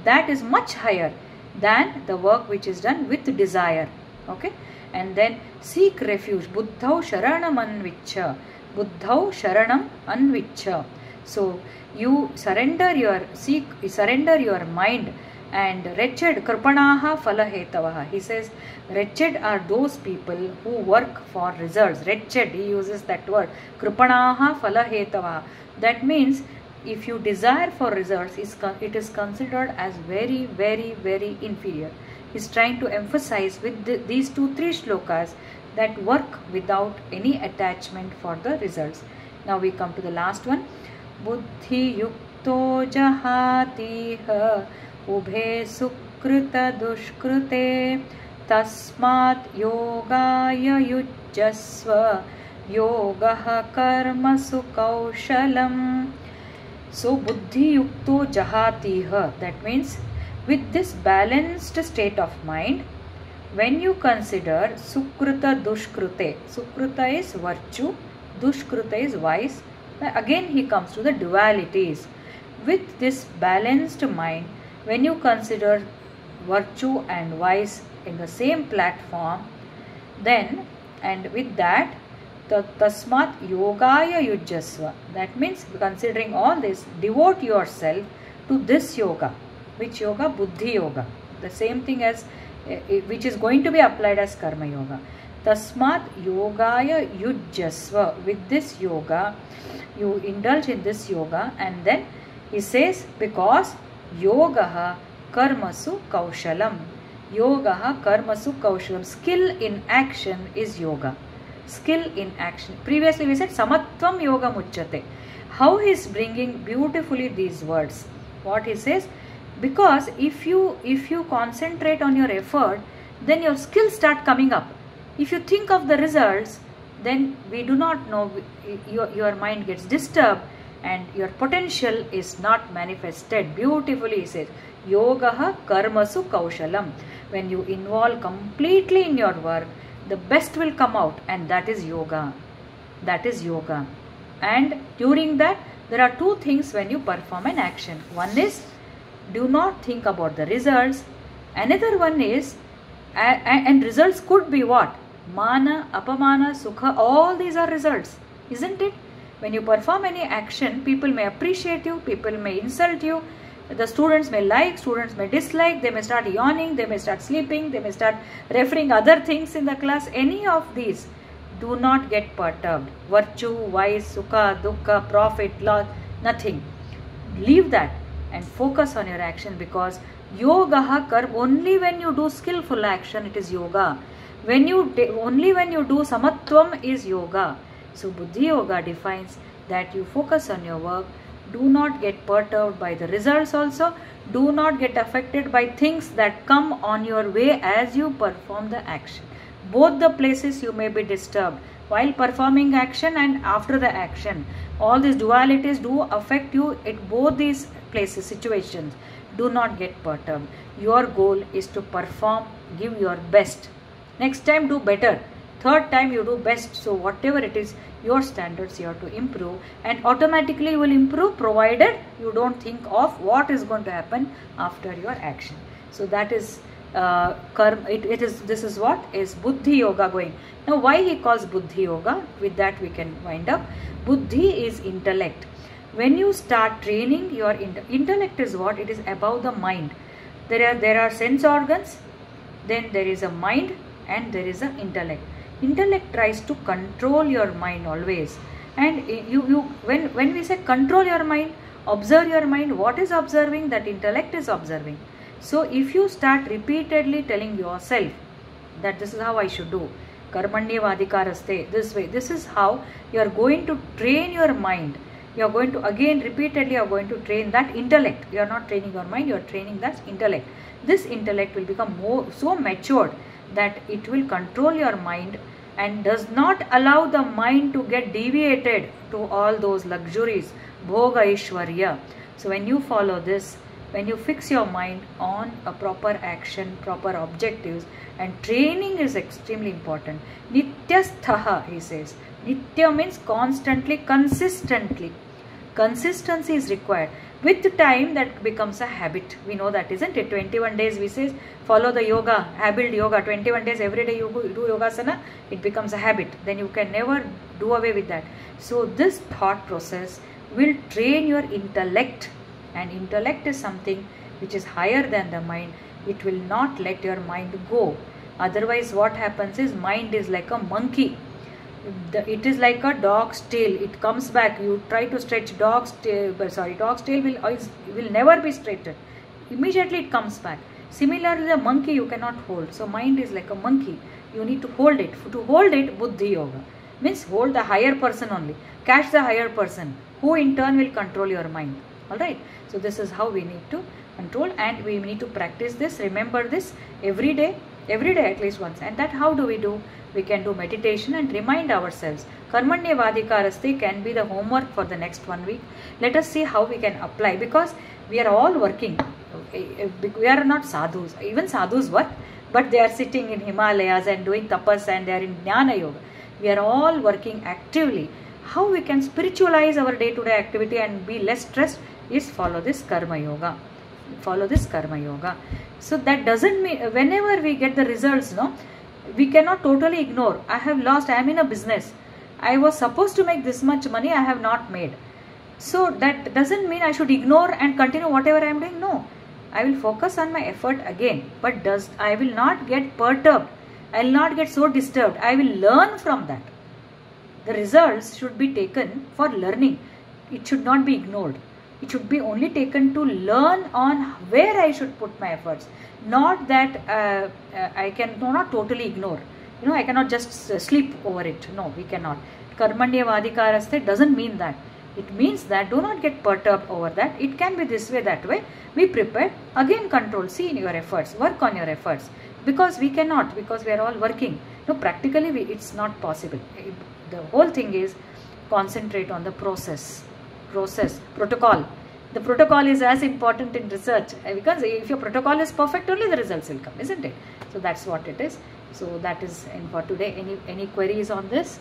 That is much higher than the work which is done with desire. Okay. And then seek refuge. Buddhau sharanam anvicha. Buddhau sharanam anvicha. So you surrender your mind And wretched, kripanaha phalahetavaha. He says, wretched are those people who work for results. Wretched, he uses that word. Kripanaha phalahetavaha. That means, if you desire for results, it is considered as very, very, very inferior. He's trying to emphasize with these 2-3 shlokas that work without any attachment for the results. Now we come to the last one. Buddhi yukto jahatiha ubhe sukrita dushkrute tasmat yogaya yujjasva yogaha karmasu kaushalam. So buddhi yukto jahatiha, that means with this balanced state of mind, when you consider sukrita dushkrute, sukrita is virtue, dushkrita is vice. Again he comes to the dualities. With this balanced mind, when you consider virtue and vice in the same platform, then, and with that, tasmat yogaya yujjasva. That means, considering all this, devote yourself to this yoga. Which yoga? Buddhi yoga. The same thing as, which is going to be applied as karma yoga. Tasmat yogaya yujjasva. With this yoga, you indulge in this yoga, and then he says, because yogaha karmasu kaushalam. Yogaha karmasu kaushalam. Skill in action is yoga. Skill in action. Previously we said samatvam yoga muchyate. How he is bringing beautifully these words. What he says, because if you concentrate on your effort, then your skills start coming up. If you think of the results, then we do not know, your mind gets disturbed and your potential is not manifested. Beautifully he says, yogaha karmasu kaushalam. When you involve completely in your work, the best will come out, and that is yoga. That is yoga. And during that, there are 2 things when you perform an action. One is, do not think about the results. Another one is, and results could be what? Mana, apamana, sukha, all these are results, isn't it? When you perform any action, people may appreciate you, people may insult you, the students may like, students may dislike, they may start yawning, they may start sleeping, they may start referring other things in the class. Any of these, do not get perturbed. Virtue, vice, sukha, dukkha, profit, loss, nothing. Leave that and focus on your action, because yogaha karma, only when you do skillful action, it is yoga. Only when you do samatvam is yoga. So Buddhi Yoga defines that you focus on your work, do not get perturbed by the results also, do not get affected by things that come on your way as you perform the action. Both the places you may be disturbed while performing action and after the action. All these dualities do affect you at both these places, situations. Do not get perturbed. Your goal is to perform, give your best. Next time do better. Third time you do best. So whatever it is, your standards you have to improve, and automatically you will improve, provided you don't think of what is going to happen after your action. So that is karma. This is what is Buddhi Yoga going. Now why he calls Buddhi Yoga? With that we can wind up. Buddhi is intellect. When you start training your intellect is what? It is above the mind. There are sense organs, then there is a mind, and there is an intellect. Intellect tries to control your mind always, and when we say control your mind, observe your mind, what is observing? That intellect is observing. So if you start repeatedly telling yourself that this is how I should do, karmanyevadhikaraste, this way, this is how you are going to train your mind. You are going to, again repeatedly you are going to train that intellect. You are not training your mind, you are training that intellect. This intellect will become so matured that it will control your mind and does not allow the mind to get deviated to all those luxuries, bhoga ishwarya. So when you follow this, when you fix your mind on a proper action, proper objectives, and training is extremely important. Nityasthaha, he says. Nitya means constantly, consistently. Consistency is required. With time that becomes a habit. We know that, isn't it? 21 days we say follow the yoga, build yoga. 21 days every day you do yogasana, it becomes a habit. Then you can never do away with that. So this thought process will train your intellect, and intellect is something which is higher than the mind, it will not let your mind go. Otherwise what happens is, mind is like a monkey. It is like a dog's tail. It comes back. You try to stretch dog's tail, dog's tail will never be straightened. Immediately it comes back. Similarly, the monkey you cannot hold. So mind is like a monkey. You need to hold it. To hold it, Buddhi Yoga means hold the higher person only. Catch the higher person, who in turn will control your mind. Alright. So this is how we need to control, and we need to practice this. Remember this every day at least once. And that how do we do? We can do meditation and remind ourselves. Karmanyavadikaraste can be the homework for the next 1 week. Let us see how we can apply, because we are all working. We are not sadhus. Even sadhus work, but they are sitting in Himalayas and doing tapas, and they are in Jnana Yoga. We are all working actively. How we can spiritualize our day-to-day activity and be less stressed is follow this Karma Yoga. Follow this Karma Yoga. So that doesn't mean whenever we get the results, no, we cannot totally ignore. I have lost. I am in a business. I was supposed to make this much money. I have not made. So that doesn't mean I should ignore and continue whatever I am doing. No, I will focus on my effort again. But I will not get perturbed. I will not get so disturbed. I will learn from that. The results should be taken for learning. It should not be ignored. It should be only taken to learn on where I should put my efforts. Not that I cannot totally ignore. I cannot just sleep over it. No, we cannot. Karmanyavadikaraste doesn't mean that. It means that do not get perturbed over that. It can be this way, that way. Be prepared. Again control. See in your efforts. Work on your efforts. Because we cannot. Because we are all working. No, practically it's not possible. The whole thing is concentrate on the process. Protocol. The protocol is as important in research, because if your protocol is perfect, only the results will come, isn't it? So that's what it is. So that is in for today. Any queries on this?